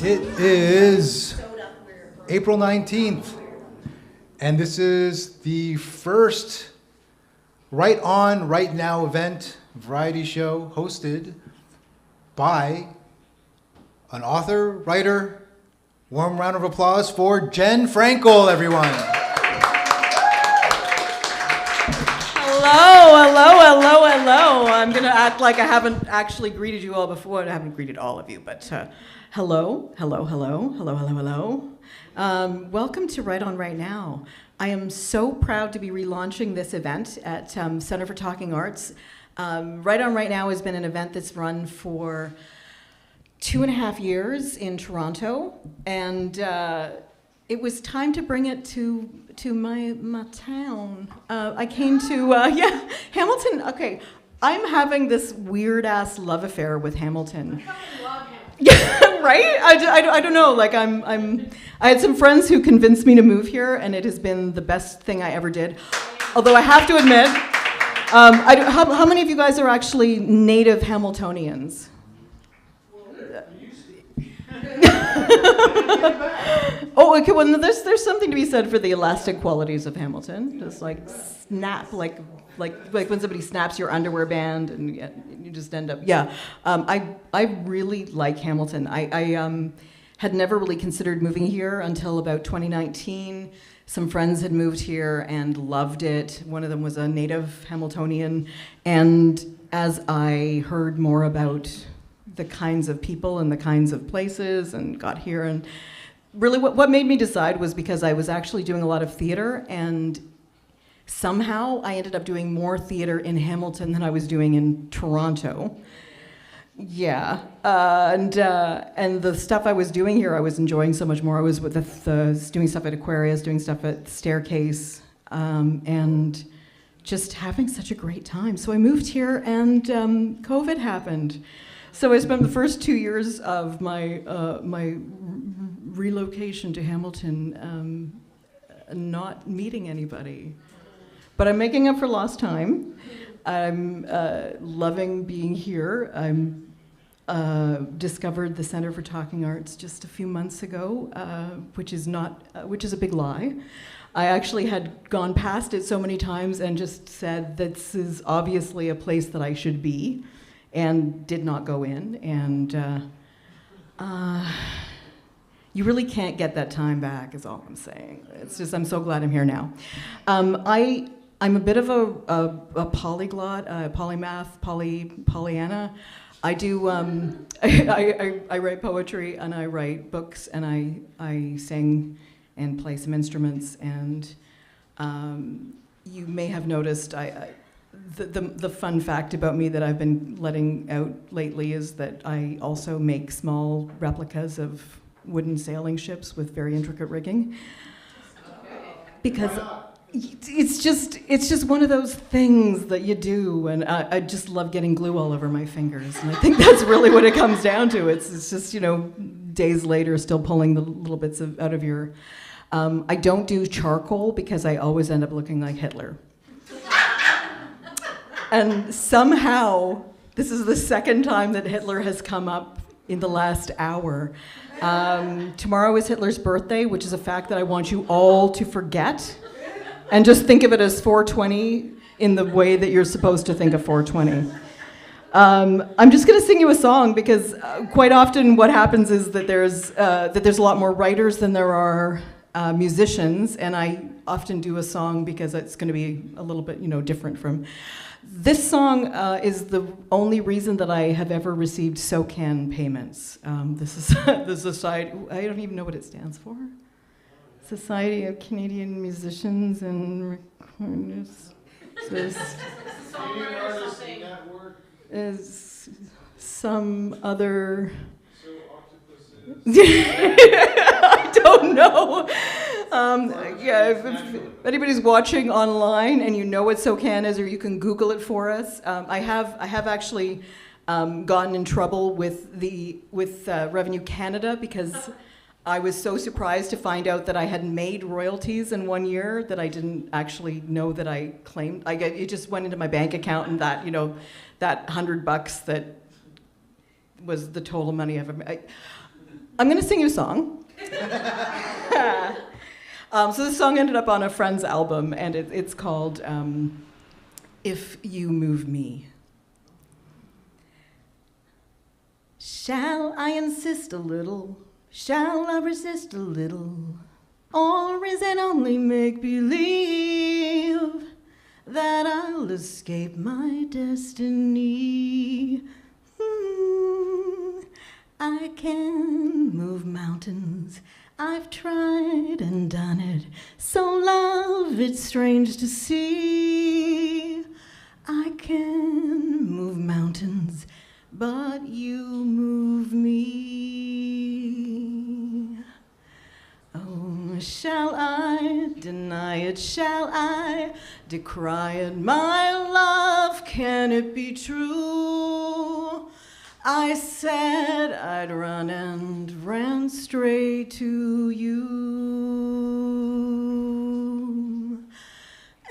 It is April 19th, and this is the first Right On, Right Now event, variety show hosted by an author, writer. Warm round of applause for Jen Frankel, everyone. Hello. I'm going to act like I haven't actually greeted you all before. I haven't greeted all of you, but hello. Welcome to Right On, Right Now. I am so proud to be relaunching this event at Center for Talking Arts. Right On, Right Now has been an event that's run for 2.5 years in Toronto, and it was time to bring it to my town. I came to Hamilton. Okay, I'm having this weird ass love affair with Hamilton. Right? I don't know. Like I had some friends who convinced me to move here, and it has been the best thing I ever did. Although I have to admit, how many of you guys are actually native Hamiltonians? Oh, okay. Well, there's something to be said for the elastic qualities of Hamilton. Just like snap, like when somebody snaps your underwear band, and you just end up. Yeah, I really like Hamilton. I had never really considered moving here until about 2019. Some friends had moved here and loved it. One of them was a native Hamiltonian, and as I heard more about the kinds of people and the kinds of places and got here, and really what made me decide was because I was actually doing a lot of theater, and somehow I ended up doing more theater in Hamilton than I was doing in Toronto. Yeah, and the stuff I was doing here I was enjoying so much more. I was doing stuff at Aquarius, doing stuff at Staircase, and just having such a great time. So I moved here, and COVID happened. So I spent the first 2 years of my relocation to Hamilton not meeting anybody. But I'm making up for lost time. I'm loving being here. I discovered the Center for Talking Arts just a few months ago, which is a big lie. I actually had gone past it so many times and just said, this is obviously a place that I should be, and did not go in. And you really can't get that time back, is all I'm saying. It's just, I'm so glad I'm here now. I'm a bit of a polyglot, polymath, Pollyanna. I do, I write poetry, and I write books, and I sing and play some instruments, and you may have noticed, the fun fact about me that I've been letting out lately is that I also make small replicas of wooden sailing ships with very intricate rigging. Because it's just one of those things that you do, and I just love getting glue all over my fingers, and I think that's really what it comes down to. It's just, days later still pulling the little bits out of your... I don't do charcoal because I always end up looking like Hitler. And somehow, this is the second time that Hitler has come up in the last hour. Tomorrow is Hitler's birthday, which is a fact that I want you all to forget. And just think of it as 420 in the way that you're supposed to think of 420. I'm just going to sing you a song because quite often what happens is that there's a lot more writers than there are musicians, and I often do a song because it's going to be a little bit, different from... This song is the only reason that I have ever received SOCAN payments. This is the society, I don't even know what it stands for. Society of Canadian Musicians and Recorders. Is some other... I don't know. If anybody's watching online and you know what SOCAN is, or you can Google it for us. I have actually gotten in trouble with Revenue Canada because I was so surprised to find out that I had made royalties in 1 year that I didn't actually know that I claimed. It just went into my bank account, and that that $100 that was the total money I've ever made. I'm going to sing you a song. So this song ended up on a friend's album, and it's called If You Move Me. Shall I insist a little? Shall I resist a little? Or is it only make-believe that I'll escape my destiny? I can move mountains. I've tried and done it. So love, it's strange to see. I can move mountains, but you move me. Oh, shall I deny it? Shall I decry it? My love, can it be true? I said I'd run and ran straight to you.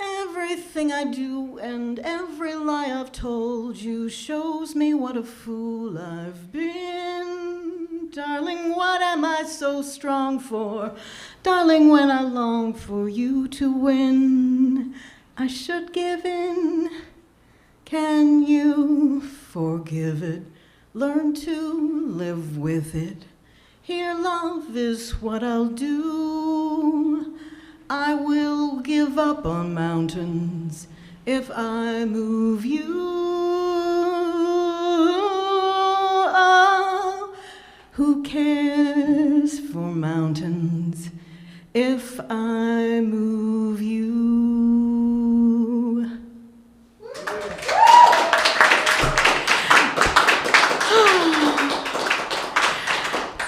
Everything I do and every lie I've told you shows me what a fool I've been. Darling, what am I so strong for? Darling, when I long for you to win, I should give in. Can you forgive it? Learn to live with it. Here, love is what I'll do. I will give up on mountains if I move you. Oh, who cares for mountains if I move you?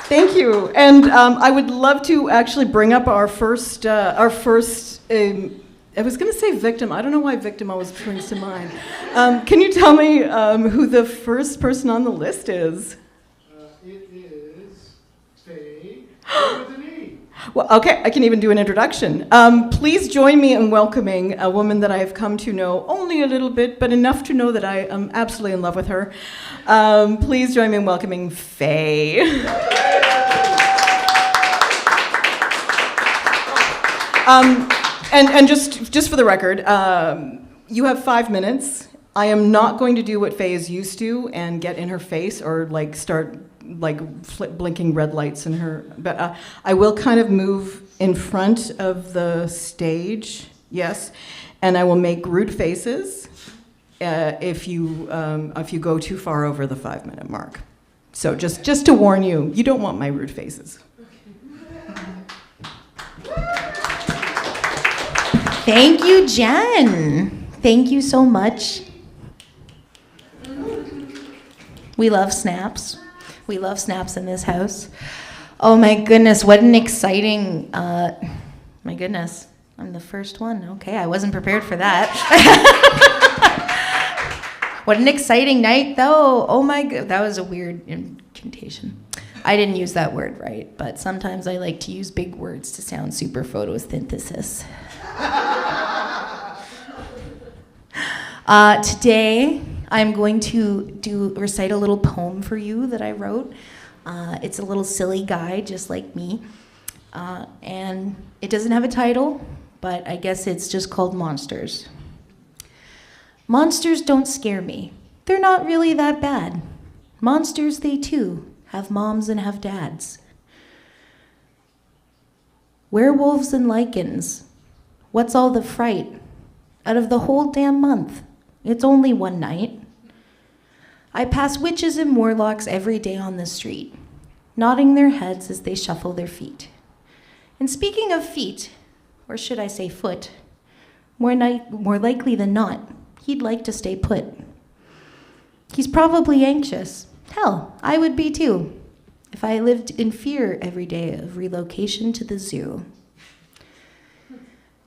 Thank you, and I would love to actually bring up our first. I was going to say victim. I don't know why victim always brings to mind. Can you tell me who the first person on the list is? It is Faye. Well, okay, I can even do an introduction. Please join me in welcoming a woman that I have come to know only a little bit, but enough to know that I am absolutely in love with her. Please join me in welcoming Faye. And just for the record, you have 5 minutes. I am not going to do what Faye is used to and get in her face or start blinking red lights in her. But I will kind of move in front of the stage, yes, and I will make rude faces if you go too far over the 5-minute mark. So just to warn you, you don't want my rude faces. Thank you, Jen. Thank you so much. We love snaps. We love snaps in this house. Oh my goodness, what an exciting, my goodness, I'm the first one. Okay, I wasn't prepared for that. What an exciting night though. Oh my god, that was a weird incantation. I didn't use that word right, but sometimes I like to use big words to sound super photosynthesis. Today, I'm going to recite a little poem for you that I wrote. It's a little silly guy, just like me. And it doesn't have a title, but I guess it's just called Monsters. Monsters don't scare me. They're not really that bad. Monsters, they too, have moms and have dads. Werewolves and lichens. What's all the fright? Out of the whole damn month, it's only one night. I pass witches and warlocks every day on the street, nodding their heads as they shuffle their feet. And speaking of feet, or should I say foot, more likely than not, he'd like to stay put. He's probably anxious. Hell, I would be too, if I lived in fear every day of relocation to the zoo.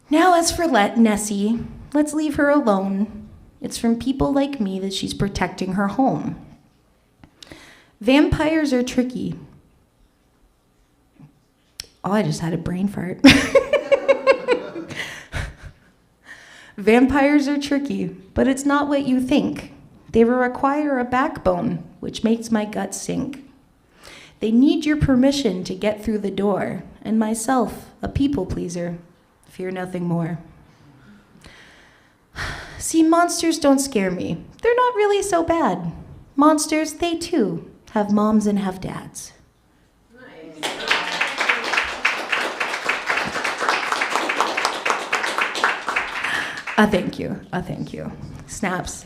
Now as for Nessie, let's leave her alone. It's from people like me that she's protecting her home. Vampires are tricky. Oh, I just had a brain fart. Vampires are tricky, but it's not what you think. They require a backbone, which makes my gut sink. They need your permission to get through the door, and myself, a people pleaser, fear nothing more. See, monsters don't scare me. They're not really so bad. Monsters, they too have moms and have dads. Thank you. Thank you. Snaps.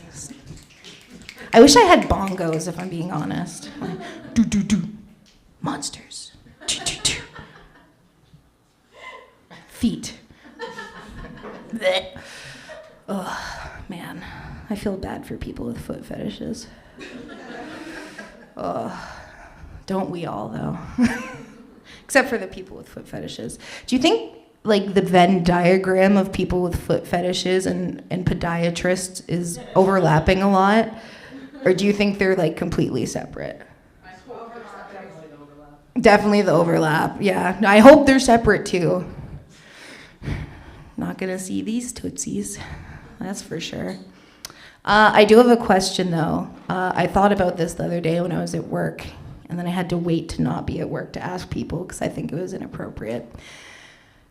I wish I had bongos, if I'm being honest. Do, do, do. Monsters. Do, do, do. Feet. Blech. Oh, man. I feel bad for people with foot fetishes. Oh, don't we all, though? Except for the people with foot fetishes. Do you think like the Venn diagram of people with foot fetishes and podiatrists is overlapping a lot? Or do you think they're like completely separate? Definitely the overlap, yeah. I hope they're separate too. Not gonna see these tootsies, that's for sure. I do have a question though. I thought about this the other day when I was at work, and then I had to wait to not be at work to ask people because I think it was inappropriate.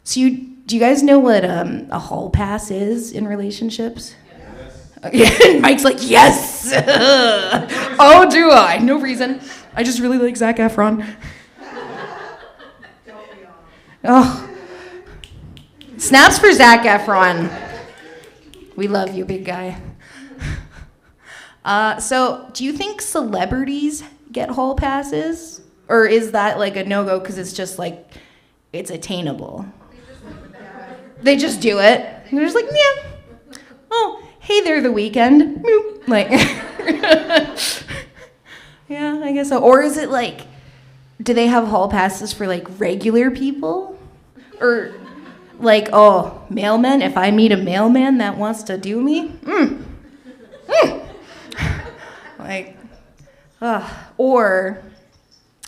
So do you guys know what a hall pass is in relationships? Yes. Mike's like, yes! Oh, do I? No reason. I just really like Zac Efron. Oh. Snaps for Zac Efron. We love you, big guy. So do you think celebrities get hall passes? Or is that like a no-go because it's just like, it's attainable? They just do it. And they're just like, yeah. Oh, hey there, The Weeknd. Boop. Like, yeah, I guess so. Or is it like, do they have hall passes for like regular people? Or like, oh, mailmen, if I meet a mailman that wants to do me, like, or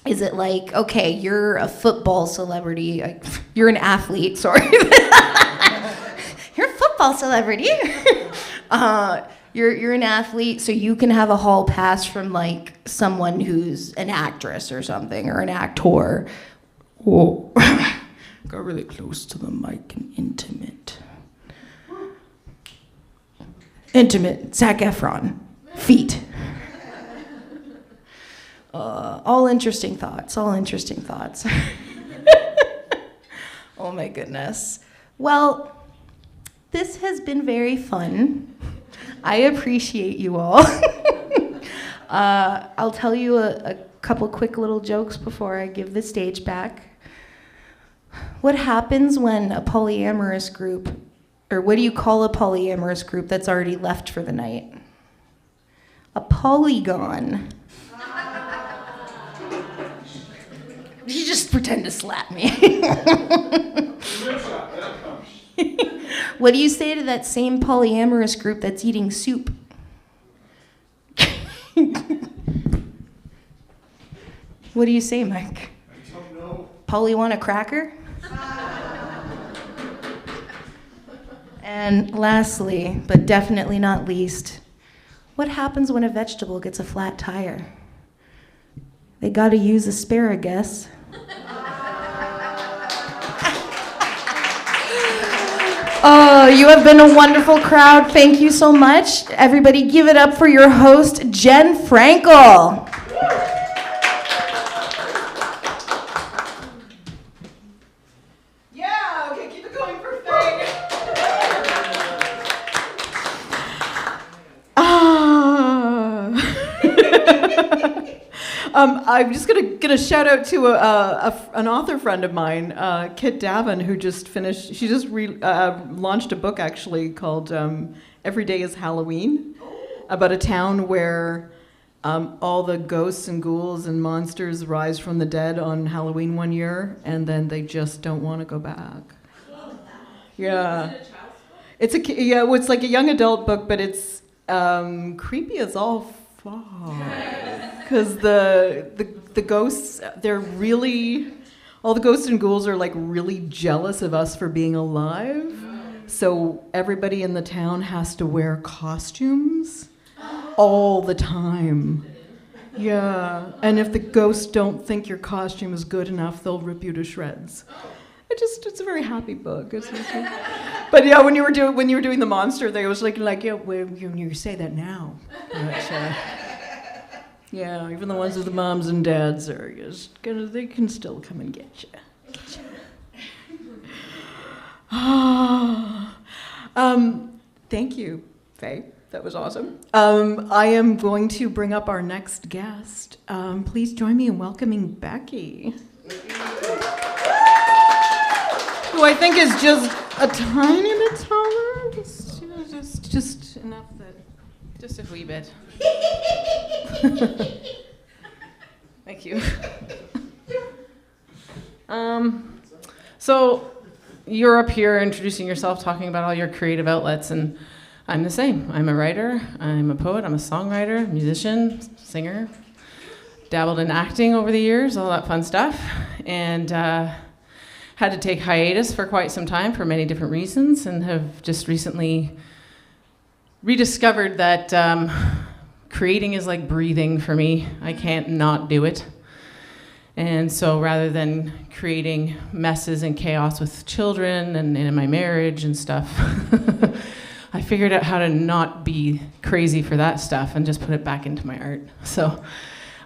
is it like, okay, you're a football celebrity, like, you're an athlete, sorry. You're a football celebrity. You're an athlete, so you can have a hall pass from like someone who's an actress or something, or an actor. Whoa. Got really close to the mic and intimate. Intimate, Zac Efron, feet. All interesting thoughts, all interesting thoughts. Oh my goodness. Well, this has been very fun. I appreciate you all. I'll tell you a couple quick little jokes before I give the stage back. What happens when a polyamorous group, or what do you call a polyamorous group that's already left for the night? A polygon. You just pretend to slap me. What do you say to that same polyamorous group that's eating soup? What do you say, Mike? I don't know. Polly want a cracker? And lastly, but definitely not least, what happens when a vegetable gets a flat tire? They gotta use asparagus. Oh, you have been a wonderful crowd. Thank you so much. Everybody give it up for your host, Jen Frankel. Yeah, okay, keep it going for Faye. I'm just gonna shout out to an author friend of mine, Kit Davin, who just finished. She just launched a book actually called "Every Day Is Halloween," about a town where all the ghosts and ghouls and monsters rise from the dead on Halloween one year, and then they just don't want to go back. Yeah, it's like a young adult book, but it's creepy as all fuck. Because the ghosts, all the ghosts and ghouls are like really jealous of us for being alive. So everybody in the town has to wear costumes all the time. Yeah, and if the ghosts don't think your costume is good enough, they'll rip you to shreds. It's a very happy book. But yeah, when you were doing the monster thing, it was like yeah, well, you say that now. Yeah, even the ones with the moms and dads are just they can still come and get you. Thank you, Faye. That was awesome. I am going to bring up our next guest. Please join me in welcoming Becky, who I think is just a tiny bit taller, just enough that, just a wee bit. Thank you. So you're up here introducing yourself, talking about all your creative outlets, and I'm the same. I'm a writer, I'm a poet, I'm a songwriter, musician, singer, dabbled in acting over the years, all that fun stuff, and had to take hiatus for quite some time for many different reasons, and have just recently rediscovered that creating is like breathing for me. I can't not do it. And so rather than creating messes and chaos with children and in my marriage and stuff, I figured out how to not be crazy for that stuff and just put it back into my art. So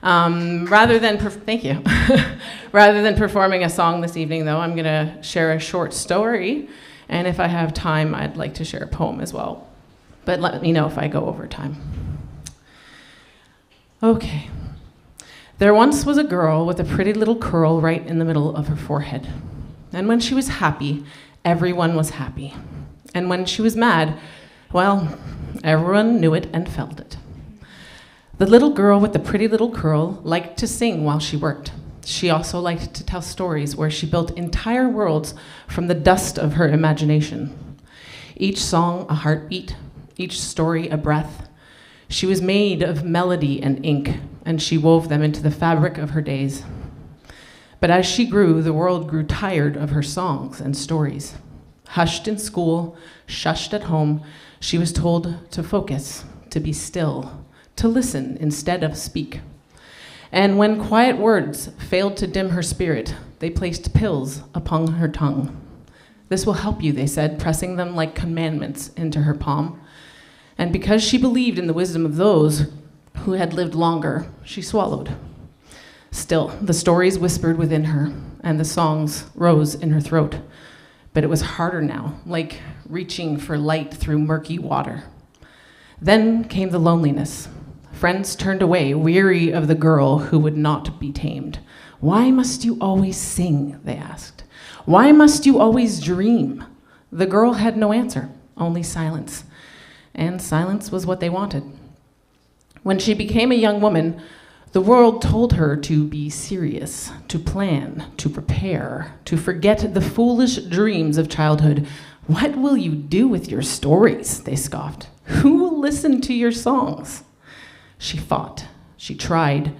rather than performing a song this evening, though, I'm gonna share a short story. And if I have time, I'd like to share a poem as well. But let me know if I go over time. Okay. There once was a girl with a pretty little curl right in the middle of her forehead. And when she was happy, everyone was happy. And when she was mad, well, everyone knew it and felt it. The little girl with the pretty little curl liked to sing while she worked. She also liked to tell stories where she built entire worlds from the dust of her imagination. Each song a heartbeat, each story a breath. She was made of melody and ink, and she wove them into the fabric of her days. But as she grew, the world grew tired of her songs and stories. Hushed in school, shushed at home, she was told to focus, to be still, to listen instead of speak. And when quiet words failed to dim her spirit, they placed pills upon her tongue. This will help you, they said, pressing them like commandments into her palm. And because she believed in the wisdom of those who had lived longer, she swallowed. Still, the stories whispered within her, and the songs rose in her throat. But it was harder now, like reaching for light through murky water. Then came the loneliness. Friends turned away, weary of the girl who would not be tamed. Why must you always sing, they asked. Why must you always dream? The girl had no answer, only silence. And silence was what they wanted. When she became a young woman, the world told her to be serious, to plan, to prepare, to forget the foolish dreams of childhood. What will you do with your stories? They scoffed. Who will listen to your songs? She fought, she tried,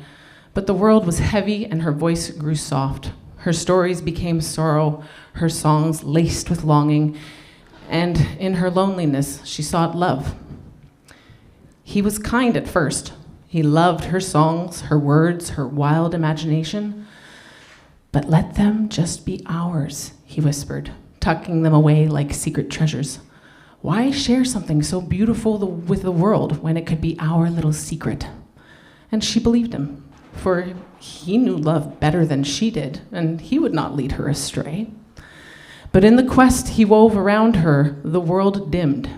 but the world was heavy and her voice grew soft. Her stories became sorrow, her songs laced with longing, and in her loneliness, she sought love. He was kind at first. He loved her songs, her words, her wild imagination. But let them just be ours, he whispered, tucking them away like secret treasures. Why share something so beautiful with the world when it could be our little secret? And she believed him, for he knew love better than she did, and he would not lead her astray. But in the quest he wove around her, the world dimmed.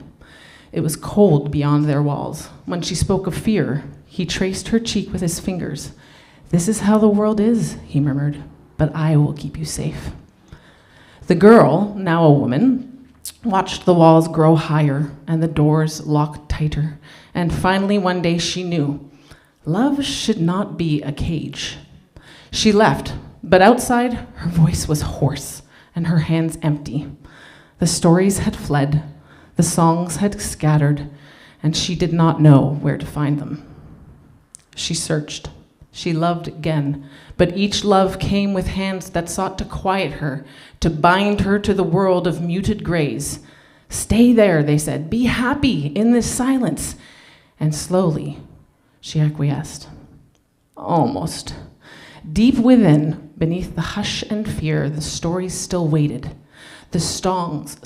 It was cold beyond their walls. When she spoke of fear, he traced her cheek with his fingers. This is how the world is, he murmured, but I will keep you safe. The girl, now a woman, watched the walls grow higher and the doors lock tighter. And finally one day she knew, love should not be a cage. She left, but outside her voice was hoarse and her hands empty. The stories had fled, the songs had scattered, and she did not know where to find them. She searched. She loved again, but each love came with hands that sought to quiet her, to bind her to the world of muted grays. Stay there, they said, be happy in this silence. And slowly, she acquiesced. Almost. Deep within, beneath the hush and fear, the stories still waited. The songs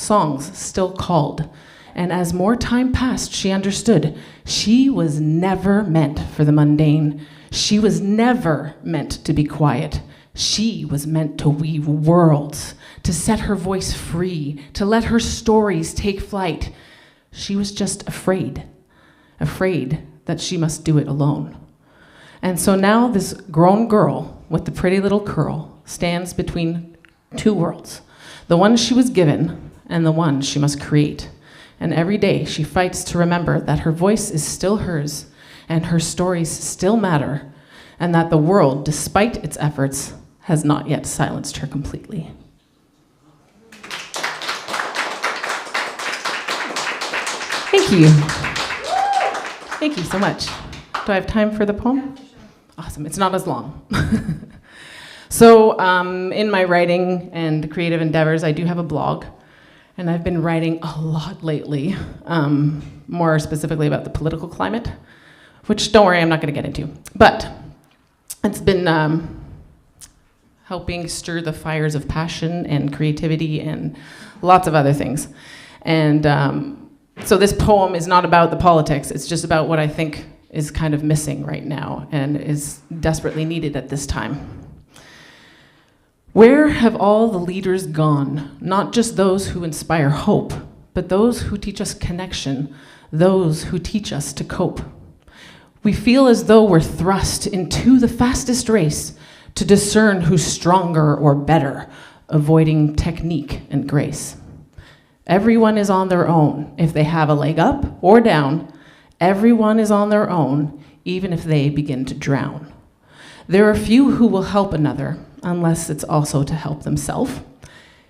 still called. And as more time passed, she understood she was never meant for the mundane. She was never meant to be quiet. She was meant to weave worlds, to set her voice free, to let her stories take flight. She was just afraid that she must do it alone. And so now this grown girl with the pretty little curl stands between two worlds, the one she was given and the one she must create. And every day she fights to remember that her voice is still hers and her stories still matter, and that the world, despite its efforts, has not yet silenced her completely. Thank you. Thank you so much. Do I have time for the poem? Awesome. It's not as long. So in my writing and creative endeavors, I do have a blog, and I've been writing a lot lately, more specifically about the political climate, which, don't worry, I'm not going to get into. But it's been helping stir the fires of passion and creativity and lots of other things. And so this poem is not about the politics, it's just about what I think is kind of missing right now and is desperately needed at this time. Where have all the leaders gone? Not just those who inspire hope, but those who teach us connection, those who teach us to cope. We feel as though we're thrust into the fastest race to discern who's stronger or better, avoiding technique and grace. Everyone is on their own. If they have a leg up or down, everyone is on their own, even if they begin to drown. There are few who will help another, unless it's also to help themselves.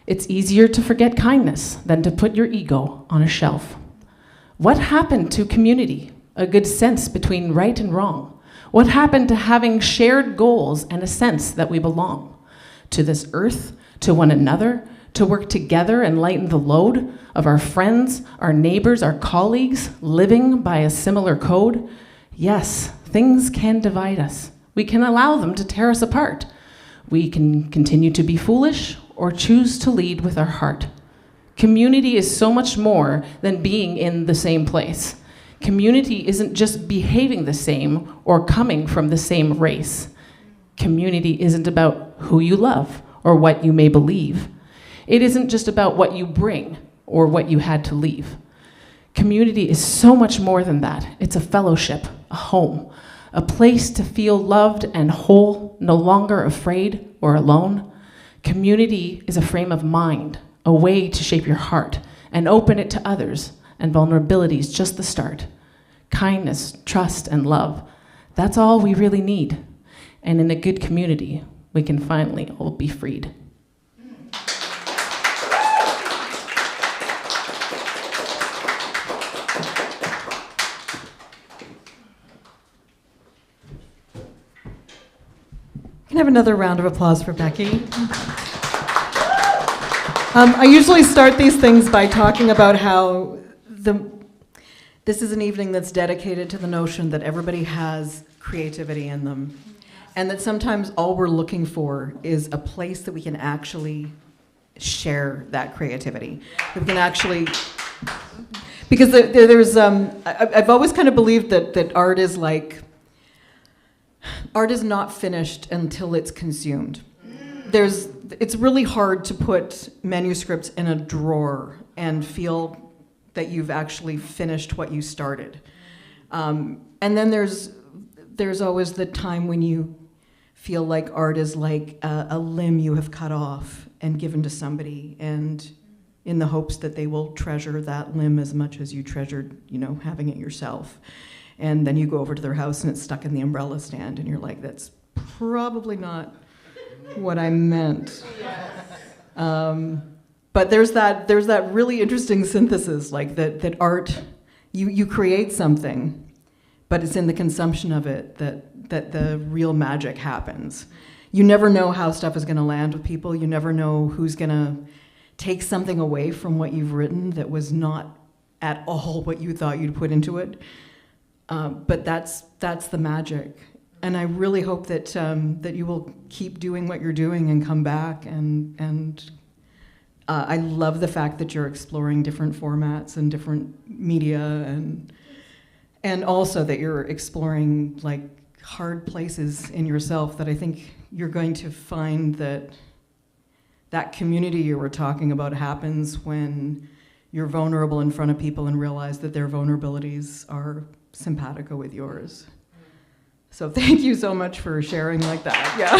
It's easier to forget kindness than to put your ego on a shelf. What happened to community? A good sense between right and wrong? What happened to having shared goals and a sense that we belong to this earth, to one another, to work together and lighten the load of our friends, our neighbors, our colleagues, living by a similar code? Yes, things can divide us. We can allow them to tear us apart. We can continue to be foolish or choose to lead with our heart. Community is so much more than being in the same place. Community isn't just behaving the same or coming from the same race. Community isn't about who you love or what you may believe. It isn't just about what you bring or what you had to leave. Community is so much more than that. It's a fellowship, a home, a place to feel loved and whole, no longer afraid or alone. Community is a frame of mind, a way to shape your heart and open it to others, and vulnerability is just the start. Kindness, trust, and love, that's all we really need. And in a good community, we can finally all be freed. Can I have another round of applause for Becky? I usually start these things by talking about how this is an evening that's dedicated to the notion that everybody has creativity in them, and that sometimes all we're looking for is a place that we can actually share that creativity. That we can actually, because there's, I've always kind of believed that art is like, art is not finished until it's consumed. It's really hard to put manuscripts in a drawer and feel that you've actually finished what you started. And then there's always the time when you feel like art is like a limb you have cut off and given to somebody, and in the hopes that they will treasure that limb as much as you treasured, having it yourself. And then you go over to their house and it's stuck in the umbrella stand, and you're like, that's probably not what I meant. But there's that really interesting synthesis, like that art, you create something, but it's in the consumption of it that the real magic happens. You never know how stuff is going to land with people. You never know who's going to take something away from what you've written that was not at all what you thought you'd put into it. But that's the magic. I really hope that that you will keep doing what you're doing and come back. And I love the fact that you're exploring different formats and different media, and also that you're exploring like hard places in yourself that I think you're going to find that community you were talking about happens when you're vulnerable in front of people and realize that their vulnerabilities are simpatico with yours. So thank you so much for sharing like that. Yeah.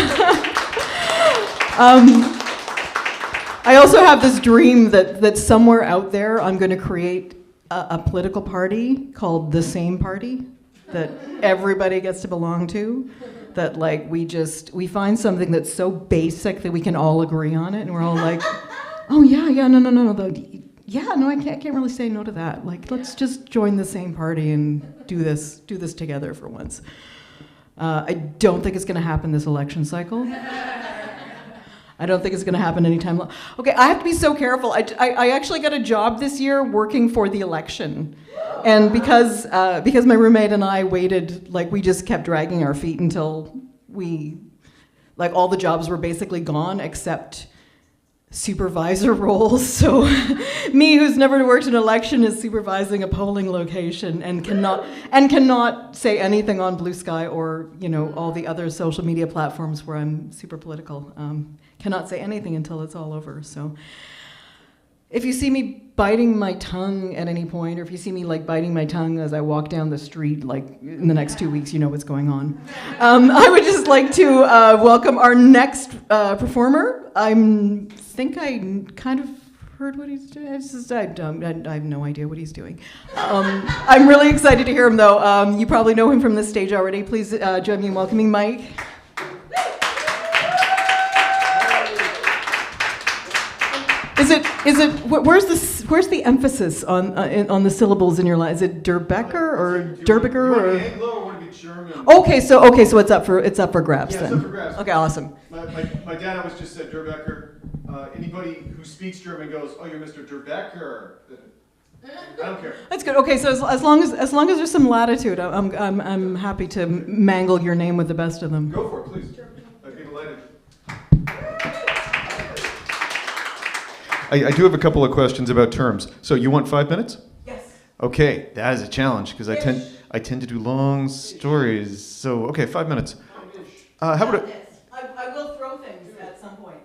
I also have this dream that somewhere out there I'm going to create a political party called the Same Party that everybody gets to belong to. That like we find something that's so basic that we can all agree on it, and we're all like, oh yeah, no, I can't really say no to that. Like let's just join the same party and do this together for once. I don't think it's going to happen this election cycle. I don't think it's going to happen anytime. Okay, I have to be so careful. I actually got a job this year working for the election. And because my roommate and I waited, like we just kept dragging our feet until all the jobs were basically gone except supervisor roles. So me, who's never worked an election, is supervising a polling location and cannot say anything on Blue Sky or all the other social media platforms where I'm super political. Cannot say anything until it's all over. So if you see me biting my tongue at any point, or if you see me like biting my tongue as I walk down the street, like in the next 2 weeks, you know what's going on. I would just like to welcome our next performer. I think I kind of heard what he's doing. I have no idea what he's doing. I'm really excited to hear him, though. You probably know him from this stage already. Please join me in welcoming Mike. Where's the emphasis on the syllables in your line? Is it Durbecker or Durbecker or? Anglo or would it be German? Okay, so it's up for grabs then. It's up for grabs. Okay, awesome. My dad always just said Durbecker. Anybody who speaks German goes, "Oh, you're Mr. Durbecker." I don't care. That's good. Okay, so as long as there's some latitude, I'm happy to mangle your name with the best of them. Go for it, please. I'd be delighted. I do have a couple of questions about terms. So you want 5 minutes? Yes. Okay, that is a challenge because I tend to do long stories. So okay, 5 minutes. How about I will throw things at some point.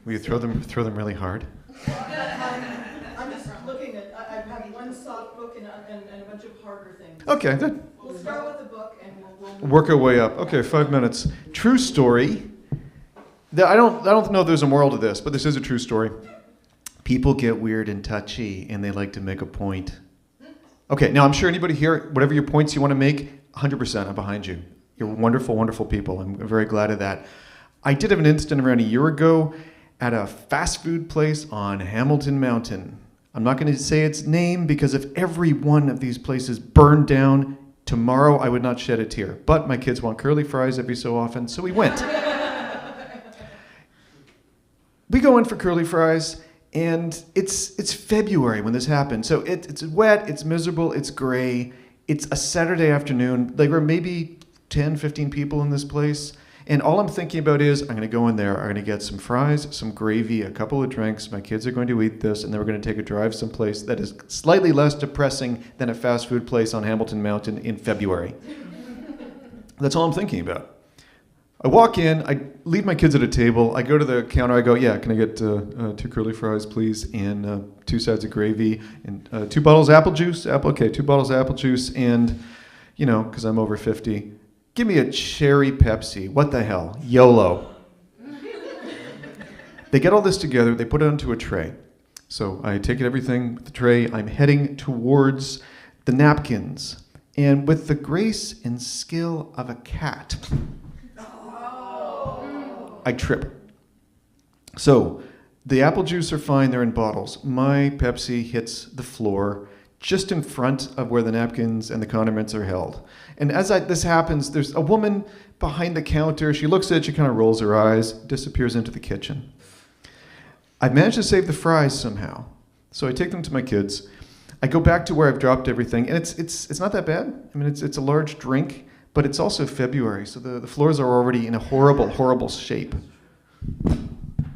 will you throw them really hard? I'm just looking at. I have one soft book and a bunch of harder things. Okay, good. We'll start with the book and we'll Work our way up. Okay, 5 minutes. True story. I don't know if there's a moral to this, but this is a true story. People get weird and touchy, and they like to make a point. Okay, now I'm sure anybody here, whatever your points you want to make, 100%, I'm behind you. You're wonderful, wonderful people. I'm very glad of that. I did have an incident around a year ago at a fast food place on Hamilton Mountain. I'm not going to say its name because if every one of these places burned down, tomorrow I would not shed a tear. But my kids want curly fries every so often, so we went. We go in for curly fries, and it's February when this happened. So it's wet, it's miserable, it's gray. It's a Saturday afternoon. There were maybe 10, 15 people in this place. And all I'm thinking about is, I'm going to go in there, I'm going to get some fries, some gravy, a couple of drinks. My kids are going to eat this, and then we're going to take a drive someplace that is slightly less depressing than a fast food place on Hamilton Mountain in February. That's all I'm thinking about. I walk in, I leave my kids at a table, I go to the counter, I go, yeah, can I get 2 curly fries, please, and 2 sides of gravy, and 2 bottles of apple juice, 2 bottles of apple juice, and, because I'm over 50, give me a cherry Pepsi, what the hell, YOLO. They get all this together, they put it onto a tray. So I take everything with the tray, I'm heading towards the napkins, and with the grace and skill of a cat, I trip. So the apple juice are fine, they're in bottles. My Pepsi hits the floor just in front of where the napkins and the condiments are held. And as this happens, there's a woman behind the counter. She looks at it, she kind of rolls her eyes, disappears into the kitchen. I've managed to save the fries somehow. So I take them to my kids. I go back to where I've dropped everything, and it's not that bad. I mean, it's a large drink, but it's also February, so the floors are already in a horrible, horrible shape.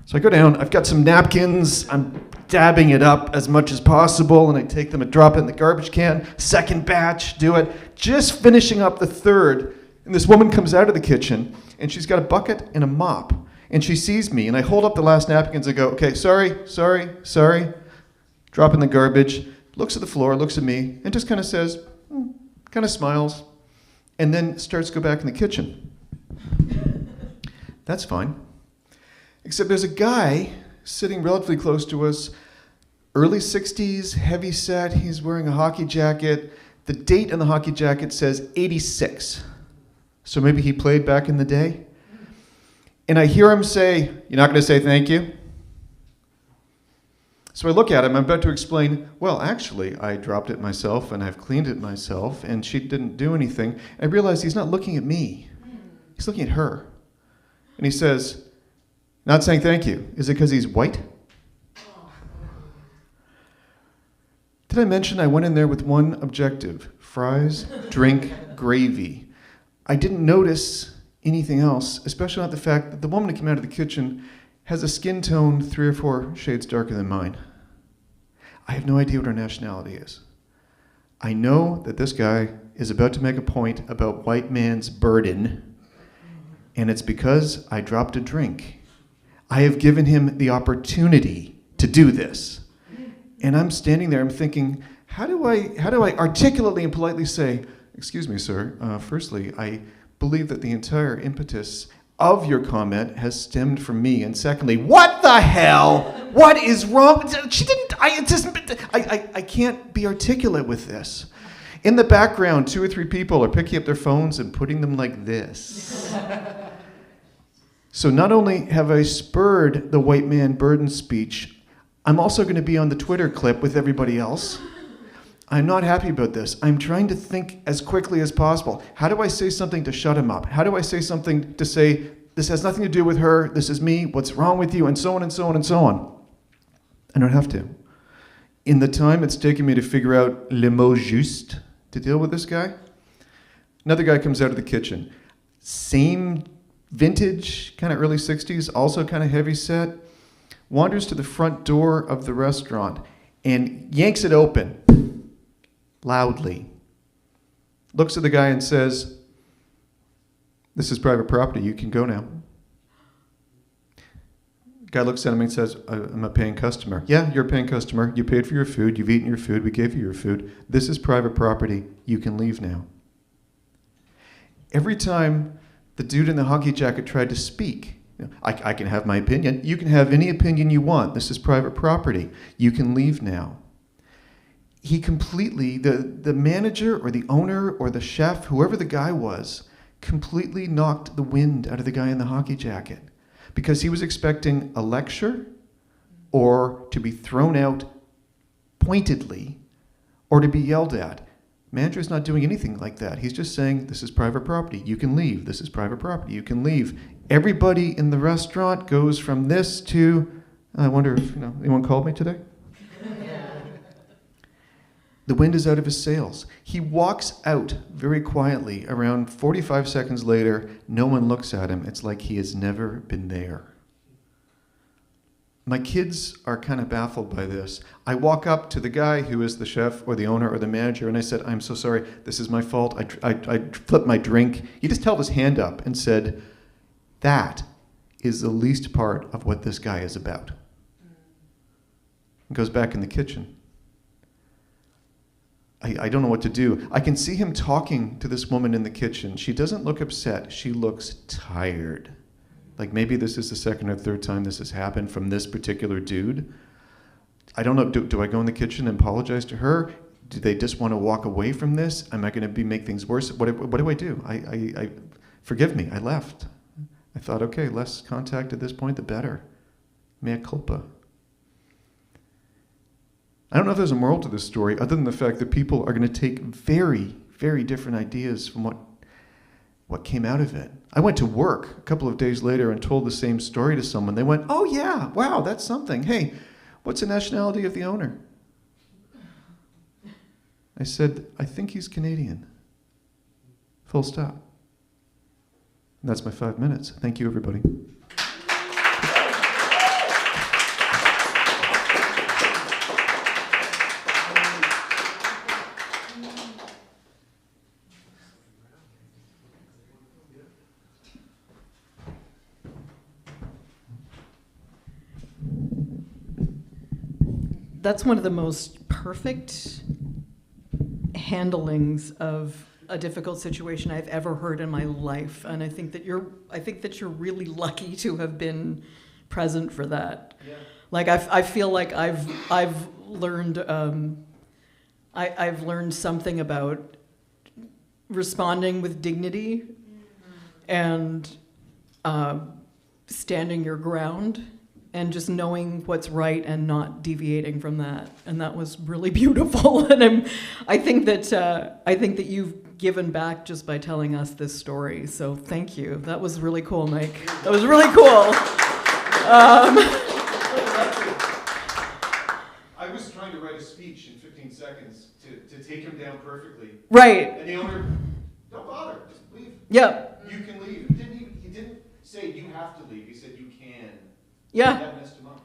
So I go down, I've got some napkins, I'm dabbing it up as much as possible, and I take them and drop it in the garbage can. Second batch, do it. Just finishing up the third, and this woman comes out of the kitchen, and she's got a bucket and a mop, and she sees me, and I hold up the last napkins and go, okay, sorry, drop in the garbage, looks at the floor, looks at me, and just kind of says, kind of smiles, and then starts to go back in the kitchen. That's fine. Except there's a guy sitting relatively close to us, early 60s, heavy set, he's wearing a hockey jacket. The date on the hockey jacket says 86. So maybe he played back in the day. And I hear him say, "You're not going to say thank you?" So I look at him, I'm about to explain, well, actually, I dropped it myself and I've cleaned it myself and she didn't do anything. I realize he's not looking at me. He's looking at her. And he says, "Not saying thank you. Is it because he's white?" Did I mention I went in there with one objective? Fries, drink, gravy. I didn't notice anything else, especially not the fact that the woman who came out of the kitchen has a skin tone 3 or 4 shades darker than mine. I have no idea what her nationality is. I know that this guy is about to make a point about white man's burden, and it's because I dropped a drink. I have given him the opportunity to do this. And I'm standing there, I'm thinking, how do I articulately and politely say, "Excuse me, sir, firstly, I believe that the entire impetus of your comment has stemmed from me, and secondly, what the hell? What is wrong?" She didn't, I can't be articulate with this. In the background, 2 or 3 people are picking up their phones and putting them like this. So not only have I spurred the white man burden speech, I'm also going to be on the Twitter clip with everybody else. I'm not happy about this. I'm trying to think as quickly as possible. How do I say something to shut him up? How do I say something to say, this has nothing to do with her, this is me, what's wrong with you, and so on and so on and so on. I don't have to. In the time it's taken me to figure out le mot juste to deal with this guy, another guy comes out of the kitchen. Same vintage, kind of early 60s, also kind of heavy set, wanders to the front door of the restaurant and yanks it open loudly. Looks at the guy and says, "This is private property, you can go now." Guy looks at him and says, "I'm a paying customer." "Yeah, you're a paying customer. You paid for your food, you've eaten your food, we gave you your food. This is private property, you can leave now." Every time the dude in the hockey jacket tried to speak, I can have my opinion. You can have any opinion you want. This is private property. You can leave now. He completely, the manager or the owner or the chef, whoever the guy was, completely knocked the wind out of the guy in the hockey jacket because he was expecting a lecture or to be thrown out pointedly or to be yelled at. Manager's not doing anything like that. He's just saying, "This is private property. You can leave. This is private property. You can leave." Everybody in the restaurant goes from this to, I wonder if anyone called me today? The wind is out of his sails. He walks out very quietly. Around 45 seconds later, no one looks at him. It's like he has never been there. My kids are kind of baffled by this. I walk up to the guy who is the chef or the owner or the manager, and I said, "I'm so sorry. This is my fault. I flipped my drink." He just held his hand up and said, "That is the least part of what this guy is about." And goes back in the kitchen. I don't know what to do. I can see him talking to this woman in the kitchen. She doesn't look upset. She looks tired. Like maybe this is the second or third time this has happened from this particular dude. I don't know. Do I go in the kitchen and apologize to her? Do they just want to walk away from this? Am I going to make things worse? What do I do? I forgive me. I left. I thought, okay, less contact at this point, the better. Mea culpa. I don't know if there's a moral to this story other than the fact that people are going to take very, very different ideas from what came out of it. I went to work a couple of days later and told the same story to someone. They went, "Oh yeah, wow, that's something. Hey, what's the nationality of the owner?" I said, "I think he's Canadian." Full stop. And that's my 5 minutes. Thank you, everybody. That's one of the most perfect handlings of a difficult situation I've ever heard in my life, and I think that you're really lucky to have been present for that. Yeah. Like I feel like I've learned I've learned something about responding with dignity and standing your ground. And just knowing what's right and not deviating from that, and that was really beautiful. And I think that you've given back just by telling us this story. So thank you. That was really cool, Mike. That was really cool. I was trying to write a speech in 15 seconds to take him down perfectly. Right. And the owner, don't bother, just leave. Yeah. You can leave. He didn't say you have to leave. He said you can. Yeah. That messed him up.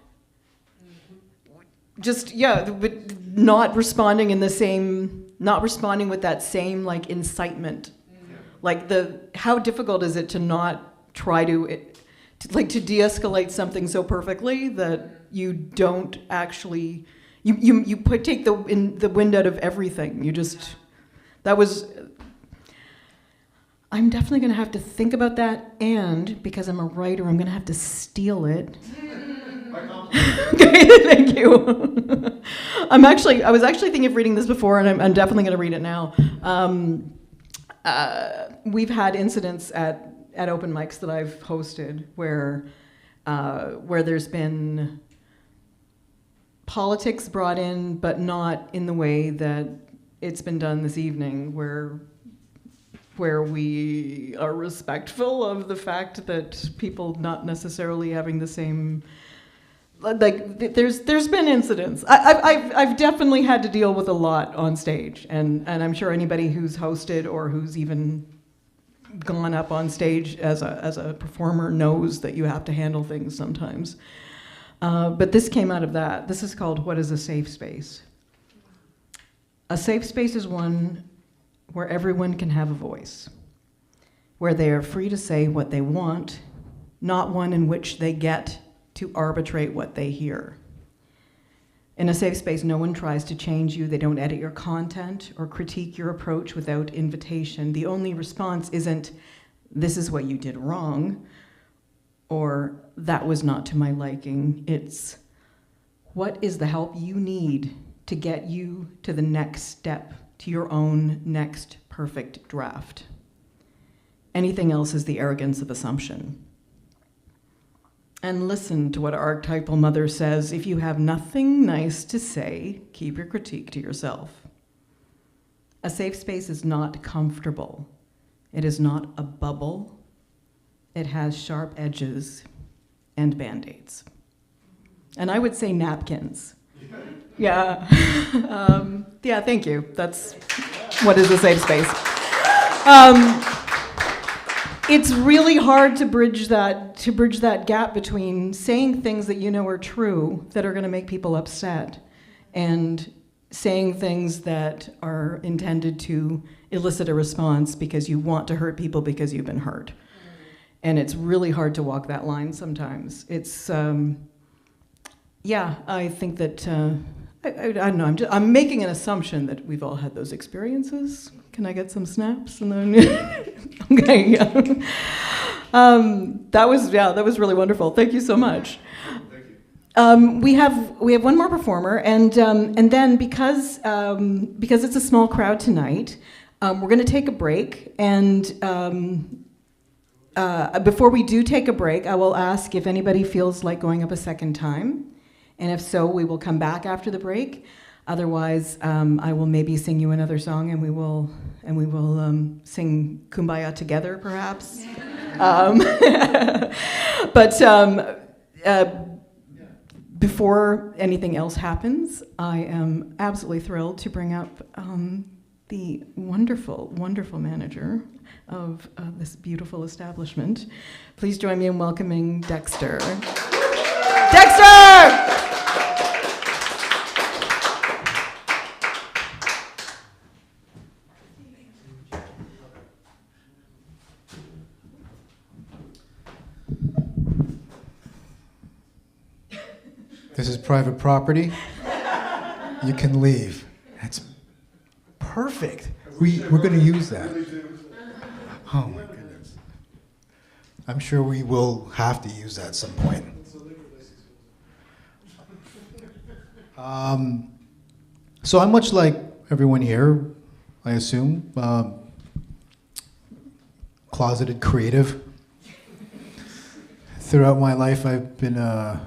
Just, yeah, but not responding with that same like incitement. Yeah. Like how difficult is it to not try to de-escalate something so perfectly that you don't actually, take the wind out of everything. I'm definitely going to have to think about that, and because I'm a writer, I'm going to have to steal it. Okay, thank you. I was actually thinking of reading this before, and I'm definitely going to read it now. We've had incidents at open mics that I've hosted where there's been politics brought in, but not in the way that it's been done this evening, where we are respectful of the fact that people not necessarily having the same, like, there's been incidents. I've definitely had to deal with a lot on stage, and I'm sure anybody who's hosted or who's even gone up on stage as a performer knows that you have to handle things sometimes. But this came out of that. This is called What is a Safe Space? A safe space is one where everyone can have a voice, where they are free to say what they want, not one in which they get to arbitrate what they hear. In a safe space, no one tries to change you. They don't edit your content or critique your approach without invitation. The only response isn't, "This is what you did wrong," or "That was not to my liking." It's, "What is the help you need to get you to the next step, to your own next perfect draft?" Anything else is the arrogance of assumption. And listen to what our archetypal mother says: if you have nothing nice to say, keep your critique to yourself. A safe space is not comfortable. It is not a bubble. It has sharp edges and Band-Aids. And I would say napkins. Yeah. Yeah, thank you. That's what is a safe space. It's really hard to bridge that gap between saying things that you know are true that are going to make people upset, and saying things that are intended to elicit a response because you want to hurt people because you've been hurt. And it's really hard to walk that line sometimes. It's, yeah, I think that, I don't know, I'm making an assumption that we've all had those experiences. Can I get some snaps? And then, okay, yeah. That was really wonderful. Thank you so much. We have one more performer, and then because it's a small crowd tonight, we're going to take a break. And before we do take a break, I will ask if anybody feels like going up a second time, and if so, we will come back after the break. Otherwise, I will maybe sing you another song, and we will sing Kumbaya together, perhaps. But before anything else happens, I am absolutely thrilled to bring up the wonderful, wonderful manager of this beautiful establishment. Please join me in welcoming Dexter. Dexter! This is private property. You can leave. That's perfect. We're going to use that. Oh my goodness. I'm sure we will have to use that at some point. So I'm much like everyone here, I assume, closeted creative. Throughout my life, I've been a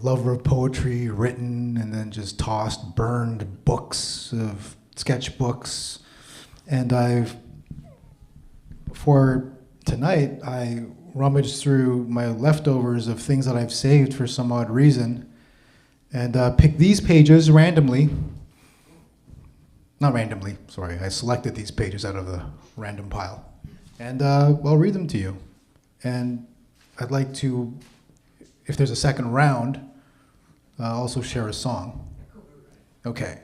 lover of poetry, written and then just tossed, burned books of sketchbooks. And for tonight, I rummaged through my leftovers of things that I've saved for some odd reason and picked these pages randomly. Not randomly, sorry. I selected these pages out of the random pile. And I'll read them to you. And I'd like to, if there's a second round, also share a song. Okay,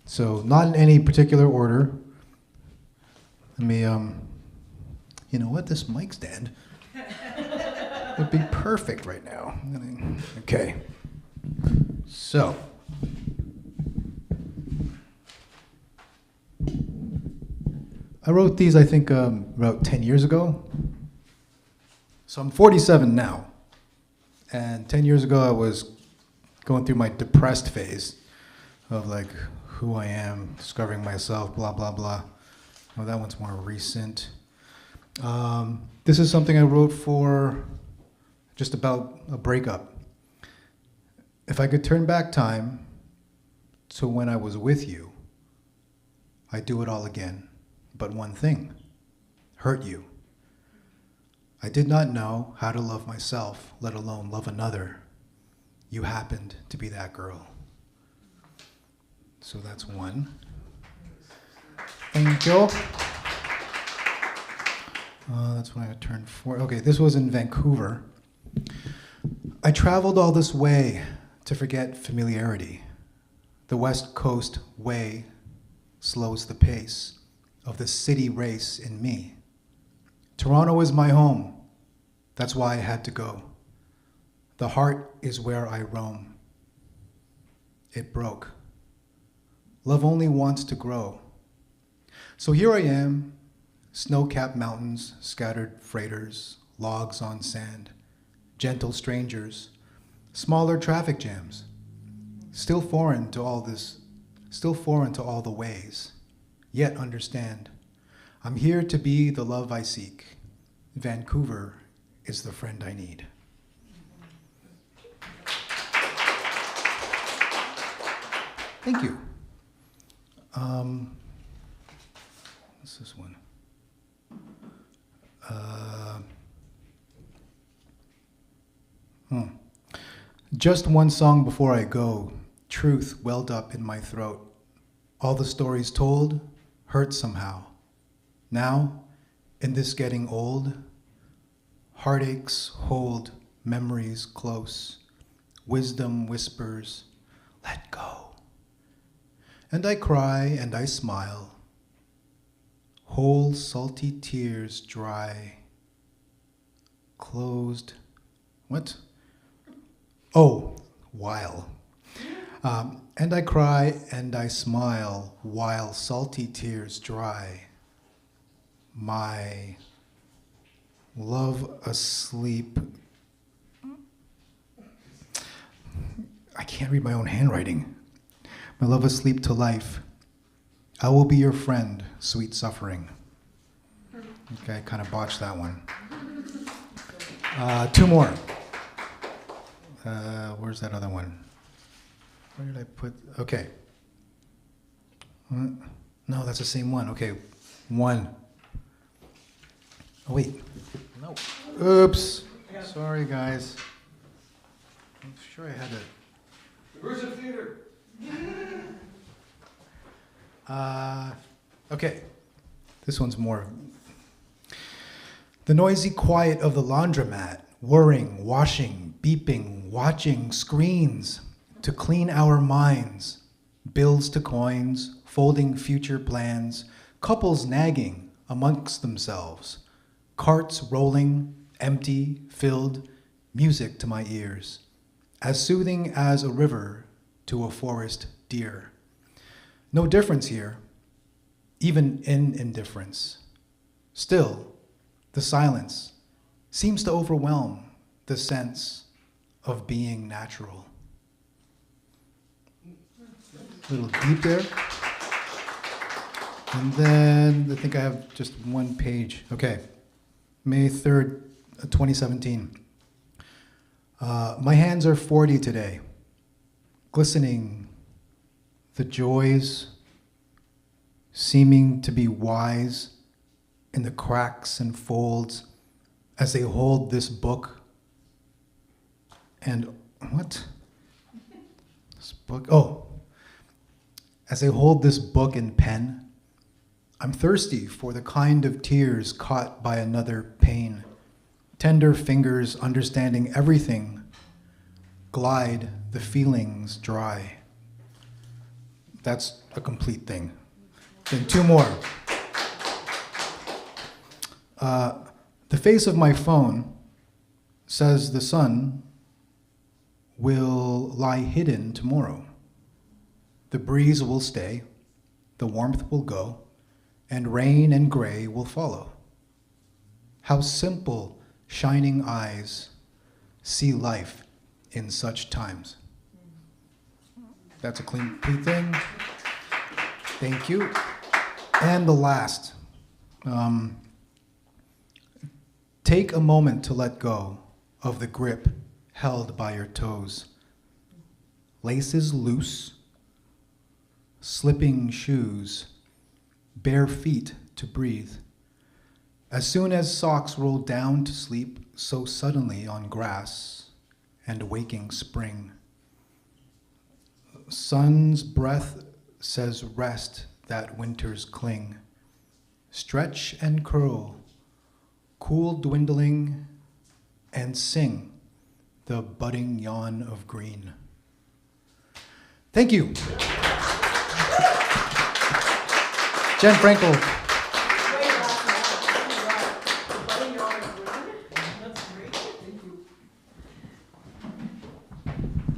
so not in any particular order. Let me, you know what, this mic stand would be perfect right now. Okay, so. I wrote these, I think, about 10 years ago. So I'm 47 now. And 10 years ago, I was going through my depressed phase of like who I am, discovering myself, blah, blah, blah. Oh, that one's more recent. This is something I wrote for just about a breakup. If I could turn back time to when I was with you, I'd do it all again. But one thing, hurt you. I did not know how to love myself, let alone love another. You happened to be that girl. So that's one. Thank you. That's when I turned 4. Okay, this was in Vancouver. I traveled all this way to forget familiarity. The West Coast way slows the pace of the city race in me. Toronto is my home. That's why I had to go. The heart is where I roam. It broke. Love only wants to grow. So here I am, snow-capped mountains, scattered freighters, logs on sand, gentle strangers, smaller traffic jams, still foreign to all the ways, yet understand. I'm here to be the love I seek. Vancouver is the friend I need. Thank you. What's this one? Just one song before I go. Truth welled up in my throat. All the stories told hurt somehow. Now, in this getting old, heartaches hold memories close. Wisdom whispers, let go. And I cry and I smile. Whole salty tears dry. Closed, what? Oh, while. And I cry and I smile while salty tears dry. My love asleep. I can't read my own handwriting. My love asleep to life. I will be your friend, sweet suffering. Okay, I kind of botched that one. 2 more. Where's that other one? Where did I put? Okay. No, that's the same one. Okay, 1. Oh, wait. No. Oops. Sorry, guys. I'm sure I had it. Where's the theater? Okay, this one's more. The noisy quiet of the laundromat, whirring, washing, beeping, watching screens to clean our minds, bills to coins, folding future plans, couples nagging amongst themselves, carts rolling, empty, filled, music to my ears, as soothing as a river to a forest deer. No difference here, even in indifference. Still, the silence seems to overwhelm the sense of being natural. A little deep there. And then I think I have just one page. Okay, May 3rd, 2017. My hands are 40 today, glistening the joys, seeming to be wise in the cracks and folds as they hold this book. And what? This book? Oh, as they hold this book and pen, I'm thirsty for the kind of tears caught by another pain. Tender fingers understanding everything, glide the feelings dry. That's a complete thing. Then two more. The face of my phone says the sun will lie hidden tomorrow. The breeze will stay, the warmth will go, and rain and gray will follow. How simple shining eyes see life in such times. That's a complete thing. Thank you. And the last. Take a moment to let go of the grip held by your toes. Laces loose, slipping shoes, bare feet to breathe. As soon as socks roll down to sleep so suddenly on grass and waking spring. Sun's breath says rest that winters cling. Stretch and curl, cool dwindling, and sing the budding yawn of green. Thank you. Jen Frankel.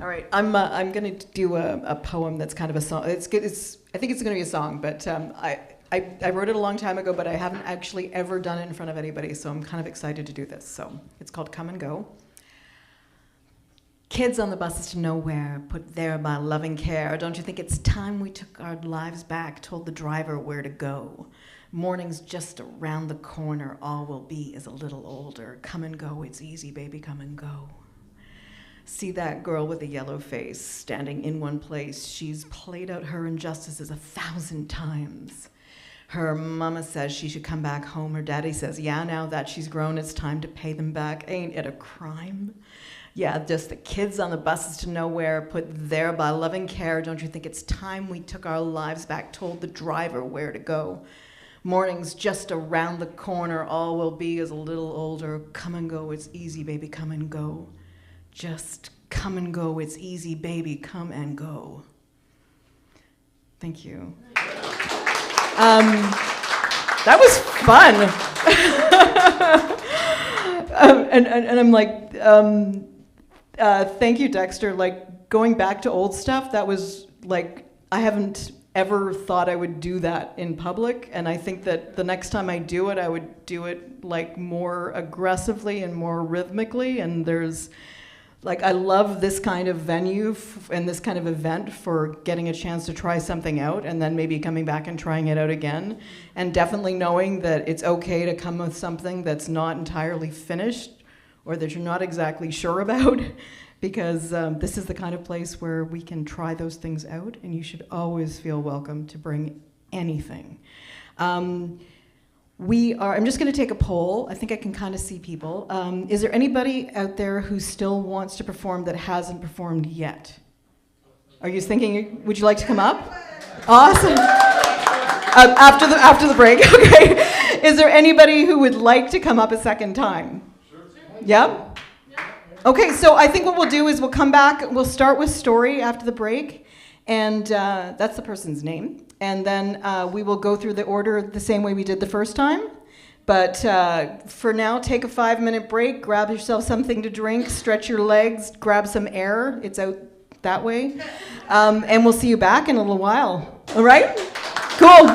All right, I'm going to do a poem that's kind of a song. It's good. I think it's going to be a song, but I wrote it a long time ago, but I haven't actually ever done it in front of anybody, so I'm kind of excited to do this. So it's called Come and Go. Kids on the buses to nowhere, put there by loving care. Don't you think it's time we took our lives back, told the driver where to go? Morning's just around the corner, all we'll be is a little older. Come and go, it's easy, baby, come and go. See that girl with the yellow face standing in one place. She's played out her injustices 1,000 times. Her mama says she should come back home. Her daddy says, yeah, now that she's grown, it's time to pay them back. Ain't it a crime? Yeah, just the kids on the buses to nowhere, put there by loving care. Don't you think it's time we took our lives back, told the driver where to go? Morning's just around the corner, all we'll be is a little older. Come and go, it's easy, baby, come and go. Just come and go, it's easy, baby, come and go. Thank you. That was fun. And I'm like, thank you, Dexter. Like, going back to old stuff, that was like, I haven't ever thought I would do that in public, and I think that the next time I do it, I would do it like more aggressively and more rhythmically, and there's like, I love this kind of venue and this kind of event for getting a chance to try something out and then maybe coming back and trying it out again. And definitely knowing that it's okay to come with something that's not entirely finished or that you're not exactly sure about, because this is the kind of place where we can try those things out, and you should always feel welcome to bring anything. I'm just going to take a poll. I think I can kind of see people. Is there anybody out there who still wants to perform that hasn't performed yet? Are you thinking, would you like to come up? Awesome. After the break, okay. Is there anybody who would like to come up a second time? Sure. Yeah? Okay, so I think what we'll do is we'll come back, we'll start with Story after the break, and that's the person's name. And then we will go through the order the same way we did the first time. But for now, take a 5-minute break, grab yourself something to drink, stretch your legs, grab some air. It's out that way. And we'll see you back in a little while. All right? Cool.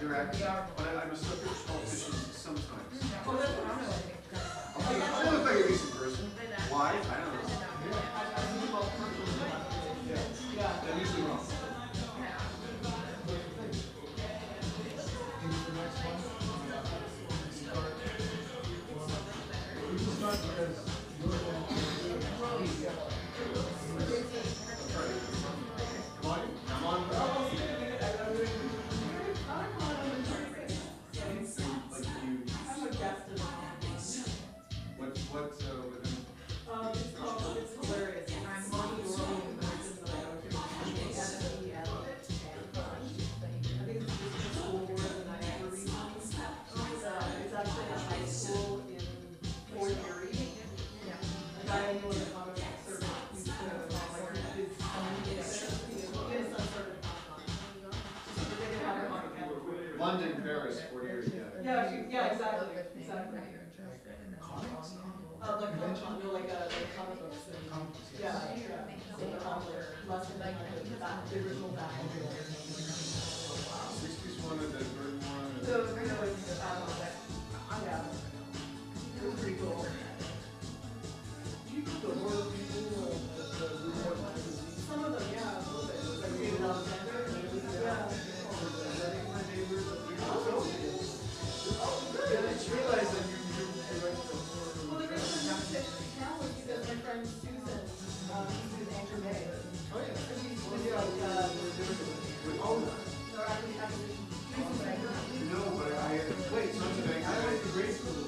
interact, but I'm a sucker for politicians sometimes. I look like a decent person. Why? I don't know. Yeah, I'm usually wrong. London, Paris, 4 years, yeah. Yeah, exactly. Like comic books. Yeah. Less than the original back. 60s one and the Burton one. So, yeah. It was pretty cool. Some of them, yeah, a little bit. Like David Alexander. Yeah. I just realized that you're Well, the reason I'm not sick now is because my friend Susan, who's in Anchor Bay. Oh, yeah. She's No, but I played Sons of Anchor. I went to grade school.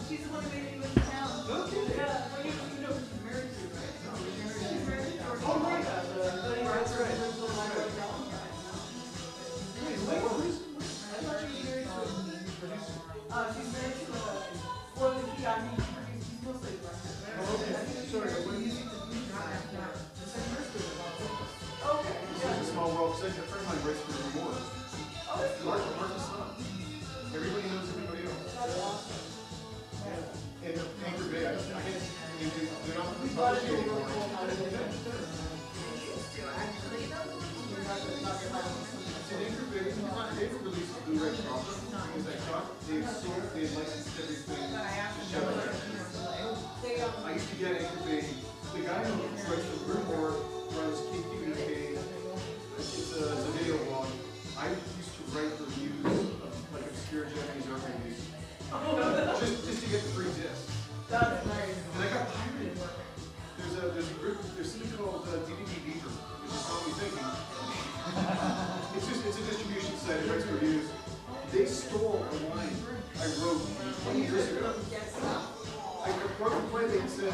she's the one who made me went to town. No kidding. Yeah, well, you know who she's married to, right? She's married to George. Oh, right. That's right. Hey, what was I thought she was married to she's married to well, he's mostly a director. Sorry, what do you think? Okay. It's a small world. Because a friend of mine writes for the Moore. Oh, that's cool. Martha's son. Everybody knows everybody else. That's awesome. And Anchor Bay, I guess, they're not We bought it publishing in a really anymore. cool house. So Anchor Bay, they were released a Blu-ray problem. Because I thought they had licensed everything to show it. I used to get Anchor Bay. The guy who writes for the Moore runs KQEK. It's a video blog. I used to write reviews of like obscure Japanese art movies. Just to get the free disc. That's nice. And I got pirated. There's a group, there's something called DVD Beaver, which is not me thinking. It's a distribution site that writes reviews. They stole a line I wrote 20 years ago. I wrote a play that said,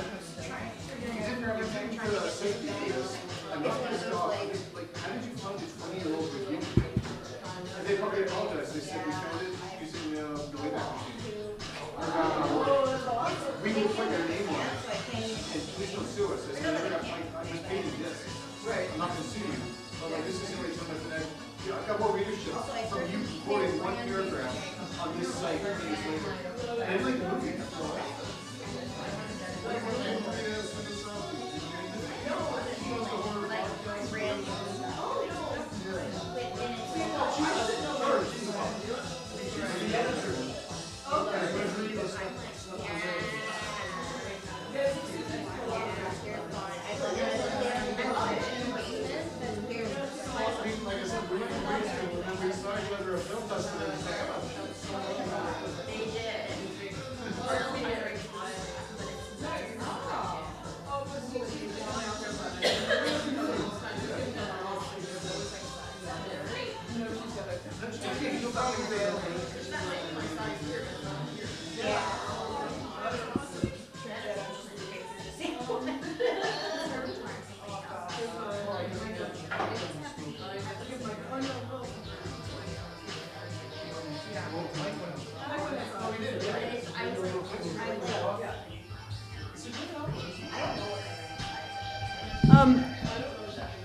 you didn't say this, I'm not pissed off. Like, how did you find a 20-year-old review? And they probably apologized. They said, we found it using the Wayback Machine. We will put your name on it, and please don't sue us. I said, I just paid you this. Right. I'm not going to sue you. But like, this is going to be something that I got more readership from you quoting one paragraph on this site 10 years later. And I like the movie.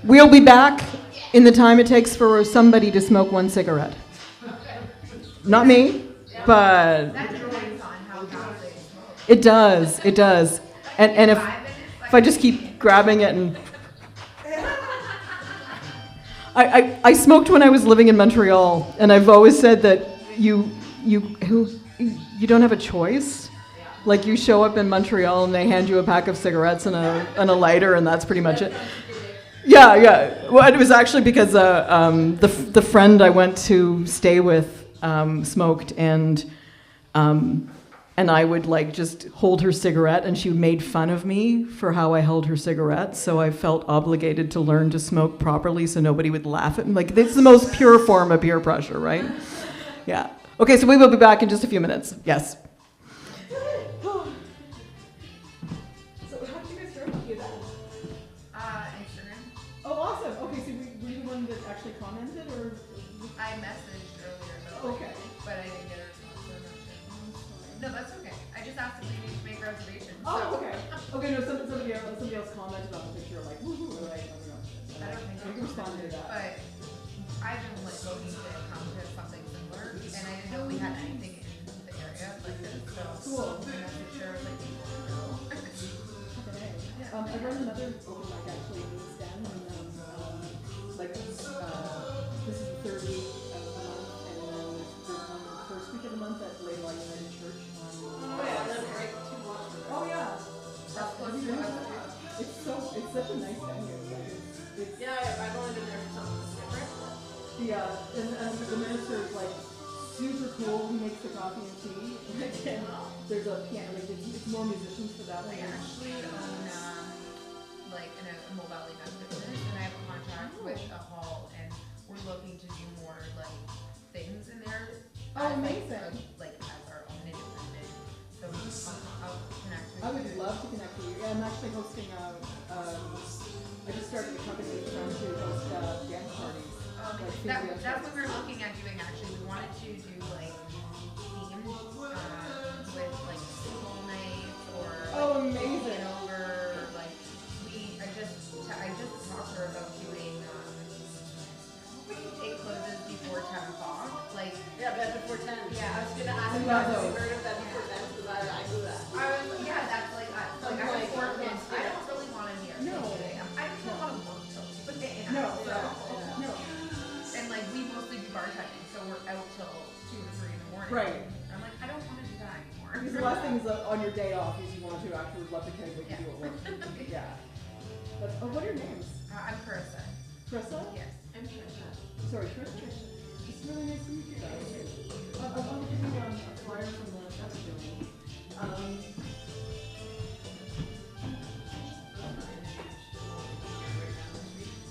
We'll be back in the time it takes for somebody to smoke one cigarette. Not me, but it does. It does. And if I just keep grabbing it and I smoked when I was living in Montreal, and I've always said that you don't have a choice. Like, you show up in Montreal and they hand you a pack of cigarettes and a lighter, and that's pretty much it. Yeah. Well, it was actually because the friend I went to stay with smoked, and I would like just hold her cigarette, and she made fun of me for how I held her cigarette. So I felt obligated to learn to smoke properly so nobody would laugh at me. Like, it's the most pure form of peer pressure, right? Yeah. Okay, so we will be back in just a few minutes. Yes. Okay, no, somebody else commented on the picture, like, woohoo, or like, I don't think I responded to that. But I've been like going to accomplish something similar, and I didn't know we had anything in the area like this, so cool. I messaged her, like, I run another open mic actually in East End, and this is the third week of the month, and then there's one the first week of the month at Laidlaw United Church. That's right. Oh yeah. It's such a nice venue. Like, I've only been there for something different. And the minister is like super cool. He makes the coffee and tea. And there's a piano. Like, it's more musicians for that. I actually own like a mobile event business, and I have a contract with a hall, and we're looking to do more like things in there. Oh, amazing! Like as our own independent. So I'll connect with you. I would love to connect with you. Yeah, I'm actually hosting I just started a company trying to host dance parties. That's what we're looking at doing actually. We wanted to do like themed with like school nights or amazing. Over like I just talked to her about doing it closes before 10 o'clock. Like That's before 10. Yeah, I was gonna ask you love if those. you heard of that before 10 because I do that. that's like us. Like I have 4 kids. I don't really want to be here. No. I don't want to work till 2 a.m. No. And like we mostly do bartending, so we're out till 2 or 3 in the morning. Right. I'm like, I don't want to do that anymore. Because the last thing is on your day off is you want to actually replicate what you do at work. Yeah. What are your names? I'm Carissa. Krista? Yes. I'm Trisha. Sorry, Trisha. It's really nice to meet you guys. I want to give you a flyer from the festival.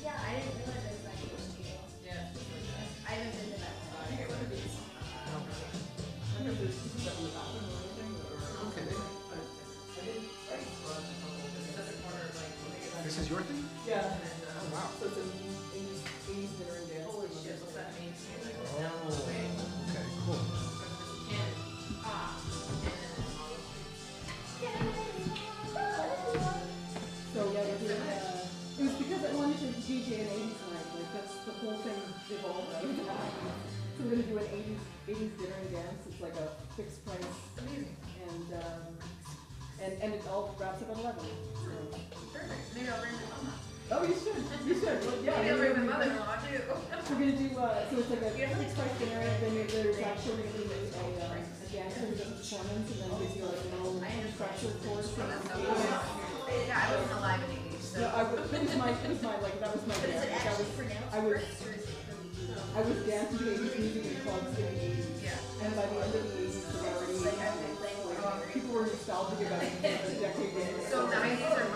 Yeah, I didn't realize it was that close to you. Yeah. I haven't been to that. I don't know if there's stuff in the bathroom or anything. This is your thing? Yeah. Oh, wow. So it's an 80s dinner and dance. Holy shit, what's that mean? Oh, okay, cool. So yeah, we're doing, it was because I wanted to DJ an 80s night. Like, that's the whole thing evolved out of that. So we're gonna do an 80s dinner and dance. It's like a fixed price. Amazing. And it all wraps up at 11. So. Perfect. Maybe I'll bring my mom. Oh, you should. Well, yeah. Maybe I'll bring my mother-in-law too. We're gonna do, so it's like a fixed price dinner, and then there's actually gonna be a dancer who does a performance, and then gives you like a little instructor course. Yeah, I wasn't alive in the 80s, so. No, that was my dance. I was dancing to 80s music in clubs in the 80s. Yeah. And by the end of the 80s, people were nostalgic about it a decade later. So 90s are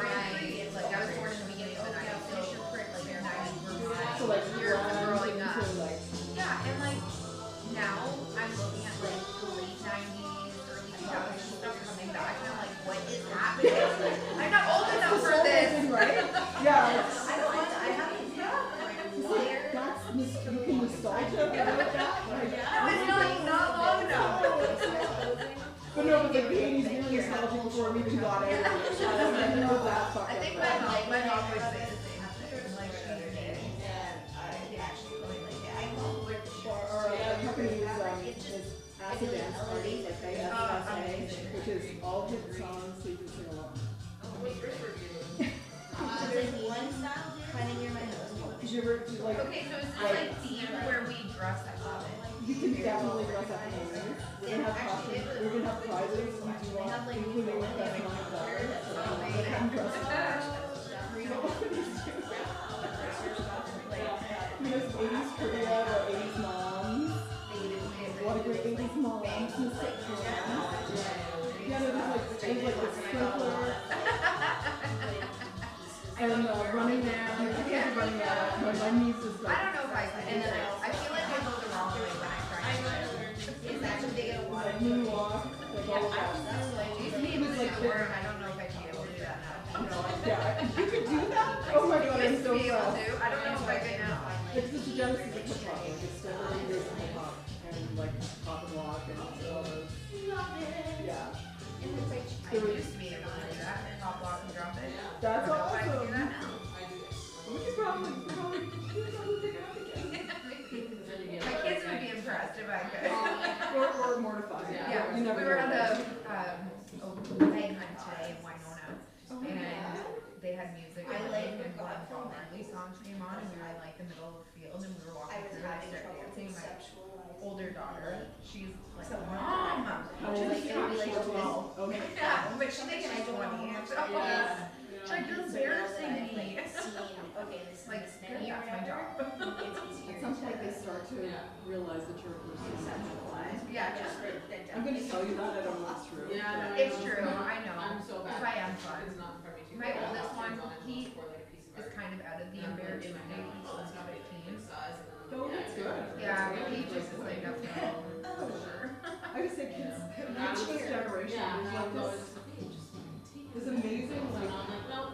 like I was born in the beginning of the 90s, so like 90s were my So like years of growing up. to like, Yeah, and like now I'm looking at like the late 90s, early 2000s stuff coming back, and I'm like, what is happening? I'm not old enough for this. right? Yeah. I don't want to, I haven't You can nostalgia about that? Like, No, it's not long enough. but no, but like the 80s really nostalgic before we even got out. I know that fucked I think up. my mom would say the same thing. Like Our company is Acid Dance Party, like ASSA, which is all hit songs so you can sing along. It's like one style, finding your my nose. you ever do like? Okay, so is this like theme where we dress up? You can definitely dress up in movies. We're gonna have costumes. We're gonna have prizes. We do want, including with best non-color. Come dress up. There's 80s trivia or 80s moms. What a great 80s mom. Yeah, there's like the sprinkler. And running man. Running man. My niece is like. I don't know if I could. And then I feel like I go the wrong way when I try to do it. Is that what they get a lot of moonwalk. These names like word. I don't know if I'd be able to do that now. Yeah, you could do that? Oh my god, I'm so Be able proud. to. I don't know if I could now. It's just the genesis of hip hop. Like, it's still really roots in hip hop and like pop and rock and all those. Yeah. I used to be able to do that. Pop, lock, and drop it. That's I don't know if I can do awesome. that now. We could probably pick it up again. My kids would be impressed if I could. Or mortified. Yeah, You never we were know. at a egg hunt today in Winona, and they had music. And one Bob Marley songs came on, and we were in like the middle of the field, and we were walking through, and I started dancing. My older daughter, she's like, Mom! She's like, it'll be like 12. Okay. Yeah, but she thinks she's 20. So, she's like, you're embarrassing me. Like, that's my job. At some point they start to realize that you're a person. Yeah, I'm gonna tell you that, I don't know if it's true. it's true, I know. I'm so bad. Because I am fun. It's not for me to My do. oldest one, he For like a piece of is art. kind of out of the embarrassment stage. He's 15. Oh, that's good. Yeah, he just is like, that's no, for sure. I would say kids, this generation is like this amazing, like,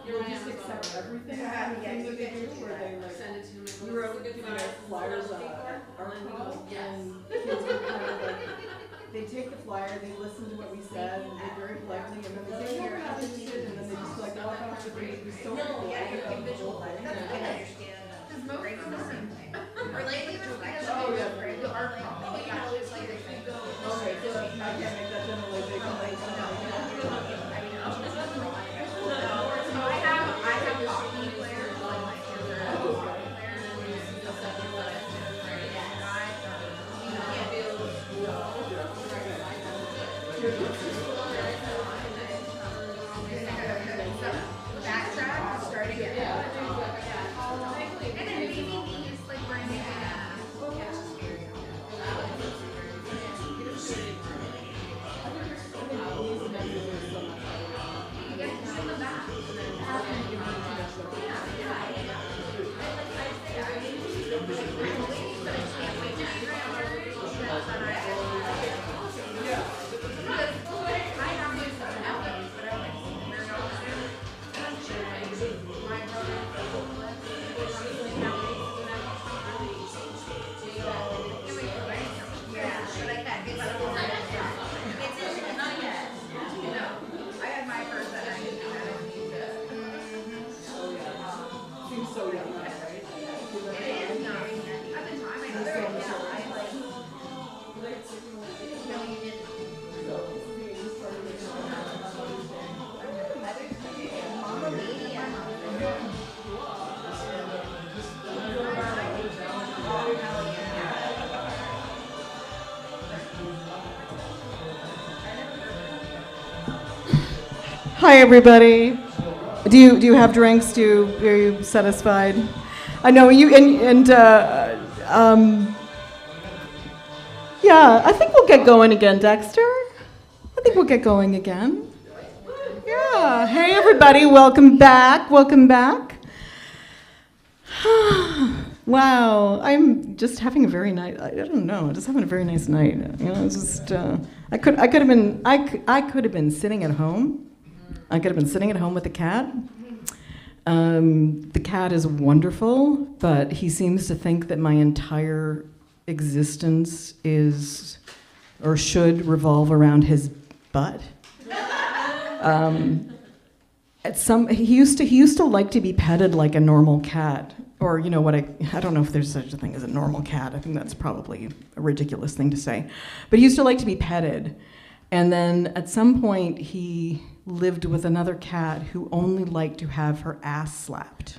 they'll just accept everything, everything that they do, where they like, Send it to me. we wrote, flyers, art call, and kids would kind of like, they take the flyer, they listen to what we said, and they very politely, and then they say, no, we're not interested, and then they just like walk off the street, be so polite about the whole thing. Because most of the same thing. Or lately, there's like Oh, yeah. the art call. Yeah, it's like they think, Okay, so I can't make that generalization. I have hockey players, like my kids are hockey players, and we use the second one as a guy. You can't do backtrack, start again. And then maybe these, like, we're in the it's just weird. You get to see the back. I had my first and I didn't need to. Seems so young, right? It is young. At the time, I know there was Hi, everybody. Do you have drinks? Are you satisfied? I know you yeah. I think we'll get going again, Dexter. I think we'll get going again. Yeah. Hey, everybody. Welcome back. Welcome back. Wow. I'm just having a very nice. I don't know. Just having a very nice night. You know, it's just. I could have been sitting at home. I could have been sitting at home with the cat. The cat is wonderful, but he seems to think that my entire existence is or should revolve around his butt. He used to like to be petted like a normal cat, or you know what? I don't know if there's such a thing as a normal cat. I think that's probably a ridiculous thing to say, but he used to like to be petted, and then at some point he lived with another cat who only liked to have her ass slapped.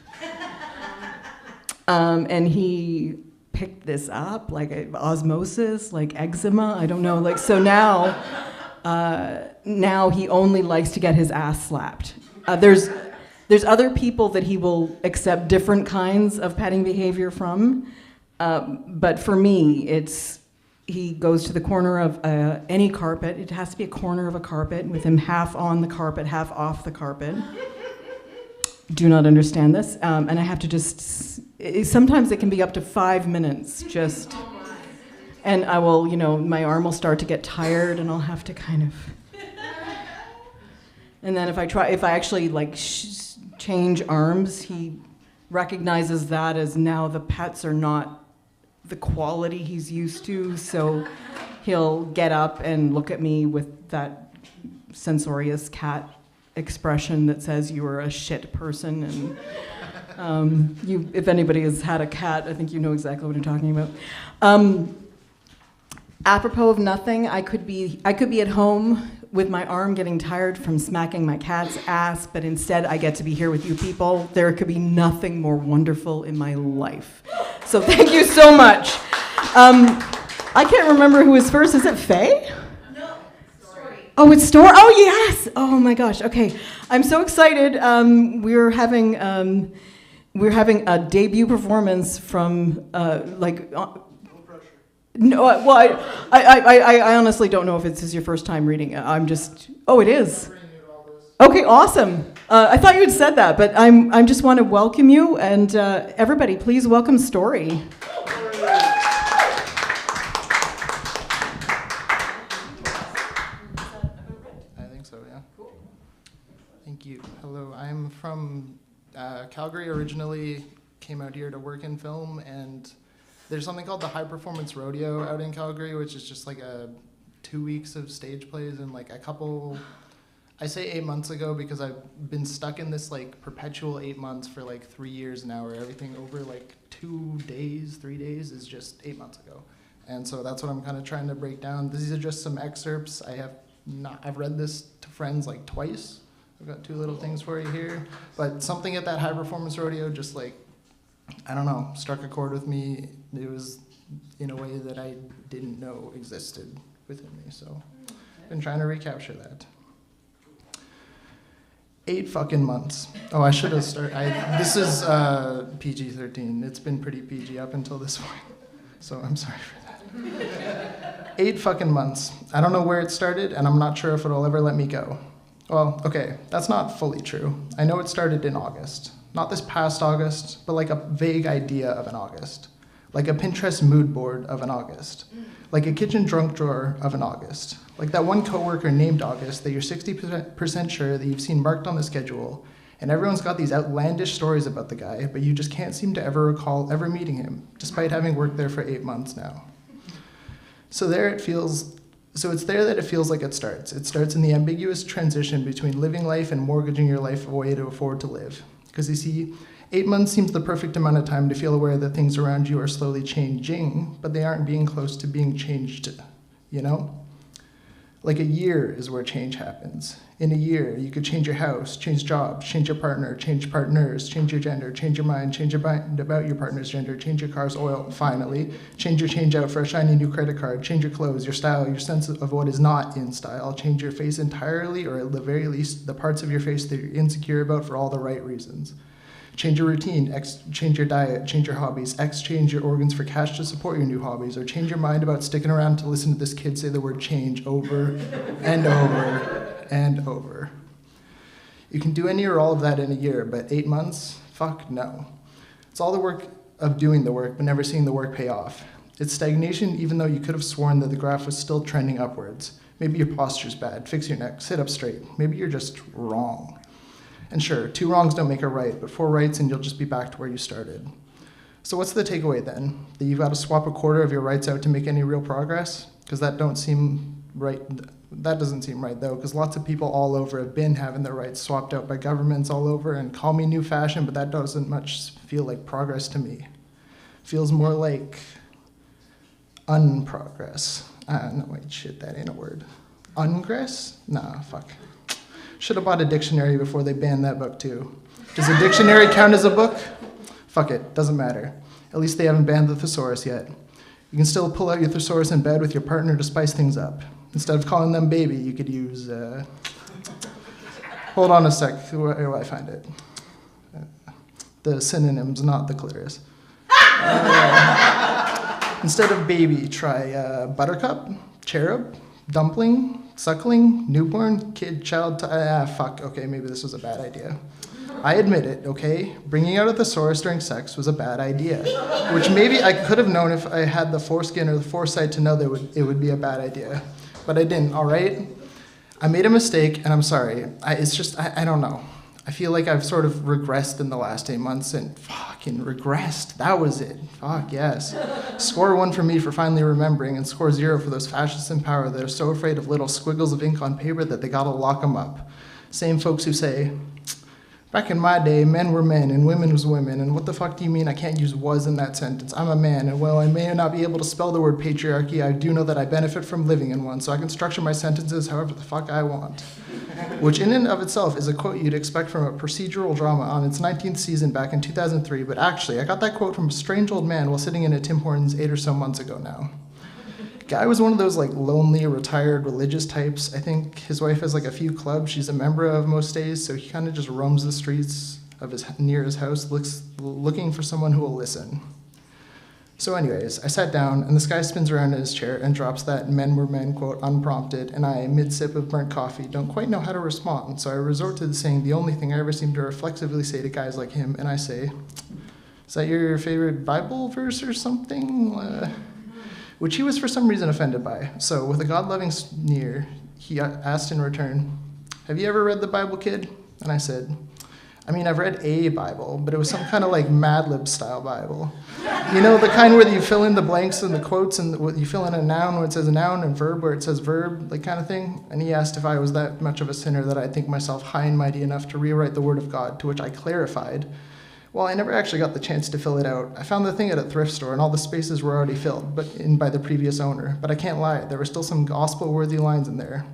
And he picked this up, like osmosis, like eczema, I don't know. Like, so now he only likes to get his ass slapped. There's other people that he will accept different kinds of petting behavior from, but for me, he goes to the corner of any carpet. It has to be a corner of a carpet with him half on the carpet, half off the carpet. Do not understand this, and I have to sometimes it can be up to 5 minutes, just, and I will, my arm will start to get tired, and I'll have to kind of, and then if I actually change arms, he recognizes that as now the pets are not the quality he's used to, so he'll get up and look at me with that censorious cat expression that says you are a shit person, and if anybody has had a cat, I think you know exactly what I'm talking about. Apropos of nothing, I could be at home with my arm getting tired from smacking my cat's ass, but instead I get to be here with you people. There could be nothing more wonderful in my life. So thank you so much. I can't remember who was first. Is it Faye? No, Story. Oh, it's Story. Oh, yes. Oh my gosh. Okay, I'm so excited. We're having a debut performance from No, well, I honestly don't know if this is your first time reading it. Oh, it is. Okay, awesome. I thought you had said that, but I just want to welcome you, and everybody, please welcome Story. I think so, yeah. Cool. Thank you. Hello, I'm from Calgary originally, came out here to work in film, and there's something called the High Performance Rodeo out in Calgary, which is just like 2 weeks of stage plays and like a couple, I say 8 months ago because I've been stuck in this like perpetual 8 months for like 3 years now, where everything over like 3 days is just 8 months ago. And so that's what I'm kind of trying to break down. These are just some excerpts. I've read this to friends like twice. I've got 2 little things for you here. But something at that High Performance Rodeo just like, I don't know, struck a chord with me. It was in a way that I didn't know existed within me. So I've been trying to recapture that. 8 fucking months. Oh, I should have started. This is PG-13. It's been pretty PG up until this point. So I'm sorry for that. 8 fucking months. I don't know where it started, and I'm not sure if it'll ever let me go. Well, okay, that's not fully true. I know it started in August. Not this past August, but like a vague idea of an August. Like a Pinterest mood board of an August. Like a kitchen drunk drawer of an August. Like that one coworker named August that you're 60% sure that you've seen marked on the schedule, and everyone's got these outlandish stories about the guy, but you just can't seem to ever recall ever meeting him, despite having worked there for 8 months now. So it's there that it feels like it starts. It starts in the ambiguous transition between living life and mortgaging your life away to afford to live. Because you see, 8 months seems the perfect amount of time to feel aware that things around you are slowly changing, but they aren't being close to being changed, you know? Like a year is where change happens. In a year, you could change your house, change jobs, change your partner, change partners, change your gender, change your mind about your partner's gender, change your car's oil, finally, change your change out for a shiny new credit card, change your clothes, your style, your sense of what is not in style, change your face entirely, or at the very least, the parts of your face that you're insecure about for all the right reasons. Change your routine, X, change your diet, change your hobbies, X, change your organs for cash to support your new hobbies, or change your mind about sticking around to listen to this kid say the word change over and over and over. You can do any or all of that in a year, but 8 months? Fuck no. It's all the work of doing the work, but never seeing the work pay off. It's stagnation even though you could have sworn that the graph was still trending upwards. Maybe your posture's bad, fix your neck, sit up straight. Maybe you're just wrong. And sure, 2 wrongs don't make a right, but 4 rights and you'll just be back to where you started. So what's the takeaway then? That you've got to swap a quarter of your rights out to make any real progress? Because that doesn't seem right though, because lots of people all over have been having their rights swapped out by governments all over, and call me new fashion, but that doesn't much feel like progress to me. Feels more like unprogress. No, wait, shit, that ain't a word. Ungress? Nah, fuck. Should have bought a dictionary before they banned that book too. Does a dictionary count as a book? Fuck it, doesn't matter. At least they haven't banned the thesaurus yet. You can still pull out your thesaurus in bed with your partner to spice things up. Instead of calling them baby, you could use, hold on a sec, where do I find it? The synonyms, not the clitoris. Instead of baby, try buttercup, cherub, dumpling, suckling, newborn, kid, child, fuck, okay, maybe this was a bad idea. I admit it, okay? Bringing out a thesaurus during sex was a bad idea, which maybe I could have known if I had the foreskin or the foresight to know that it would be a bad idea, but I didn't, all right? I made a mistake, and I'm sorry. I don't know. I feel like I've sort of regressed in the last 8 months, and fucking regressed. That was it. Fuck, yes. Score 1 for me for finally remembering, and score 0 for those fascists in power that are so afraid of little squiggles of ink on paper that they gotta lock them up. Same folks who say, back in my day, men were men and women was women, and what the fuck do you mean I can't use was in that sentence? I'm a man, and while I may not be able to spell the word patriarchy, I do know that I benefit from living in one, so I can structure my sentences however the fuck I want. Which in and of itself is a quote you'd expect from a procedural drama on its 19th season back in 2003, but actually, I got that quote from a strange old man while sitting in a Tim Hortons 8 or so months ago now. Guy was one of those like lonely, retired religious types. I think his wife has like a few clubs she's a member of most days, so he kind of just roams the streets of near his house, looking for someone who will listen. So anyways, I sat down, and this guy spins around in his chair and drops that men were men quote unprompted, and I, mid-sip of burnt coffee, don't quite know how to respond, so I resort to saying the only thing I ever seem to reflexively say to guys like him, and I say, is that your favorite Bible verse or something? Which he was for some reason offended by. So with a God-loving sneer, he asked in return, have you ever read the Bible, kid? And I said, I mean, I've read a Bible, but it was some kind of like Mad Lib style Bible. You know, the kind where you fill in the blanks and the quotes and you fill in a noun where it says a noun and verb where it says verb, like kind of thing. And he asked if I was that much of a sinner that I think myself high and mighty enough to rewrite the word of God, to which I clarified, well, I never actually got the chance to fill it out. I found the thing at a thrift store, and all the spaces were already filled, by the previous owner. But I can't lie, there were still some gospel-worthy lines in there.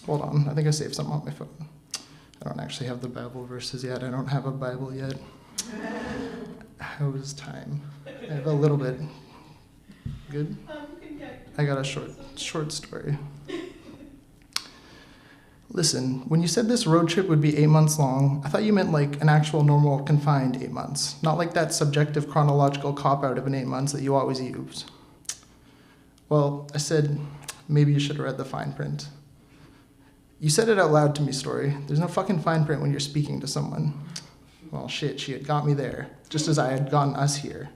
Hold on, I think I saved something on my phone. I don't actually have the Bible verses yet. I don't have a Bible yet. How's time? I have a little bit. Good? I got a short story. Listen, when you said this road trip would be 8 months long, I thought you meant like an actual normal confined 8 months, not like that subjective chronological cop-out of an 8 months that you always use. Well, I said, maybe you should have read the fine print. You said it out loud to me, Story. There's no fucking fine print when you're speaking to someone. Well, shit, she had got me there, just as I had gotten us here.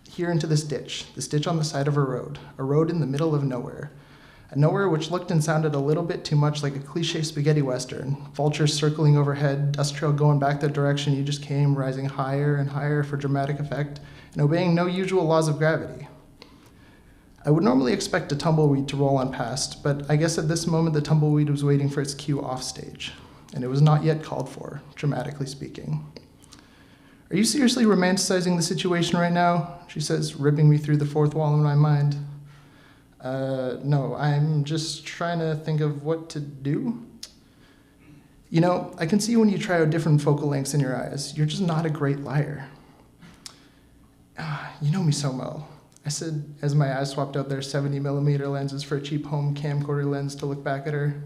Here into this ditch on the side of a road in the middle of nowhere. A nowhere which looked and sounded a little bit too much like a cliche spaghetti western. Vultures circling overhead, dust trail going back the direction you just came, rising higher and higher for dramatic effect, and obeying no usual laws of gravity. I would normally expect a tumbleweed to roll on past, but I guess at this moment the tumbleweed was waiting for its cue off stage, and it was not yet called for, dramatically speaking. Are you seriously romanticizing the situation right now? She says, ripping me through the fourth wall in my mind. No, I'm just trying to think of what to do. You know, I can see when you try out different focal lengths in your eyes. You're just not a great liar. You know me so well. I said, as my eyes swapped out their 70mm lenses for a cheap home camcorder lens to look back at her.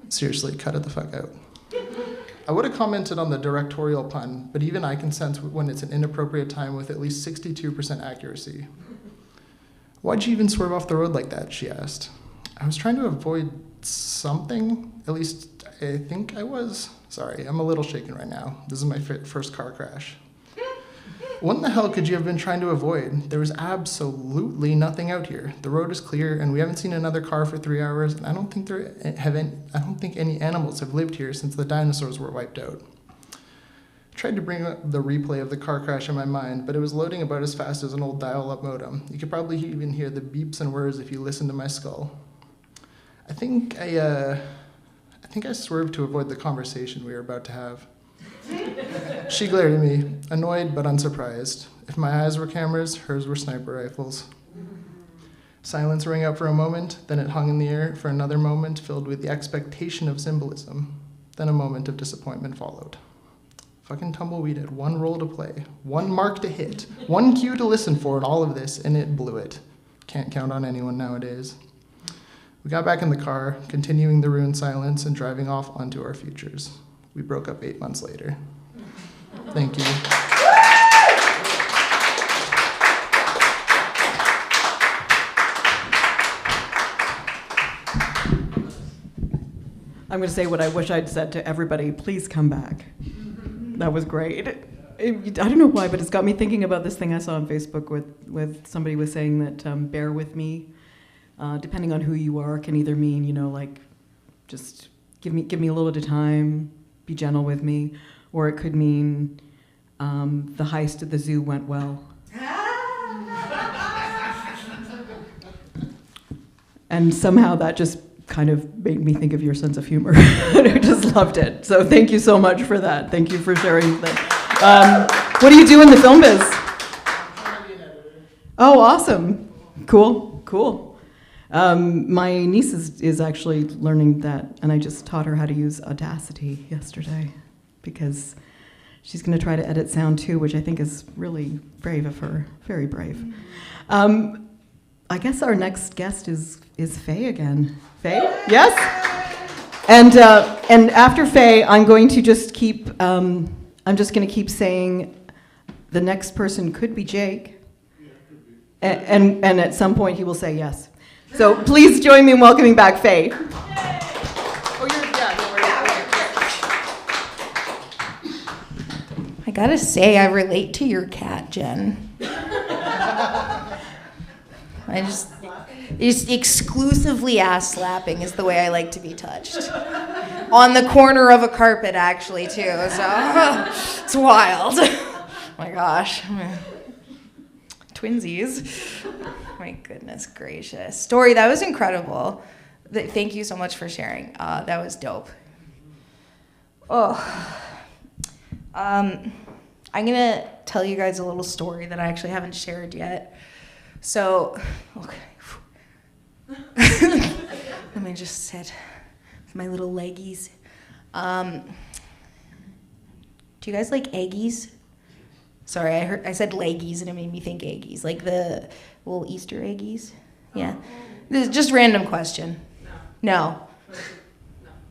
Seriously, cut it the fuck out. I would have commented on the directorial pun, but even I can sense when it's an inappropriate time with at least 62% accuracy. Why'd you even swerve off the road like that, she asked. I was trying to avoid something, at least I think I was. Sorry, I'm a little shaken right now. This is my first car crash. What in the hell could you have been trying to avoid? There was absolutely nothing out here. The road is clear, and we haven't seen another car for 3 hours, and I don't think any animals have lived here since the dinosaurs were wiped out. I tried to bring up the replay of the car crash in my mind, but it was loading about as fast as an old dial-up modem. You could probably even hear the beeps and whirs if you listened to my skull. I think I swerved to avoid the conversation we were about to have. She glared at me, annoyed but unsurprised. If my eyes were cameras, hers were sniper rifles. Silence rang out for a moment, then it hung in the air for another moment filled with the expectation of symbolism. Then a moment of disappointment followed. Fucking Tumbleweed had one role to play, one mark to hit, one cue to listen for in all of this, and it blew it. Can't count on anyone nowadays. We got back in the car, continuing the ruined silence and driving off onto our futures. We broke up 8 months later. Thank you. I'm going to say what I wish I'd said to everybody. Please come back. That was great. I don't know why, but it's got me thinking about this thing I saw on Facebook with somebody was saying that bear with me, depending on who you are, can either mean, you know, like just give me a little bit of time, be gentle with me, or it could mean the heist at the zoo went well. And somehow that just kind of made me think of your sense of humor. I just loved it. So thank you so much for that. Thank you for sharing that. What do you do in the film biz? Oh, awesome. Cool. My niece is actually learning that, and I just taught her how to use Audacity yesterday because she's going to try to edit sound too, which I think is really brave of her. Very brave. I guess our next guest is Faye again. Faye? Yes? And after Faye, I'm going to just keep saying the next person could be Jake. And at some point he will say yes. So please join me in welcoming back Faye. I gotta say, I relate to your cat, Jen. I just exclusively ass slapping is the way I like to be touched. On the corner of a carpet, actually, too. So it's wild. Oh my gosh. Twinsies. My goodness gracious. Story, that was incredible. Thank you so much for sharing. That was dope. I'm gonna tell you guys a little story that I actually haven't shared yet. So, okay. Let me just sit with my little leggies. Do you guys like eggies? Sorry, I said leggies and it made me think eggies, like the little Easter eggies. Yeah, this is just random question. No.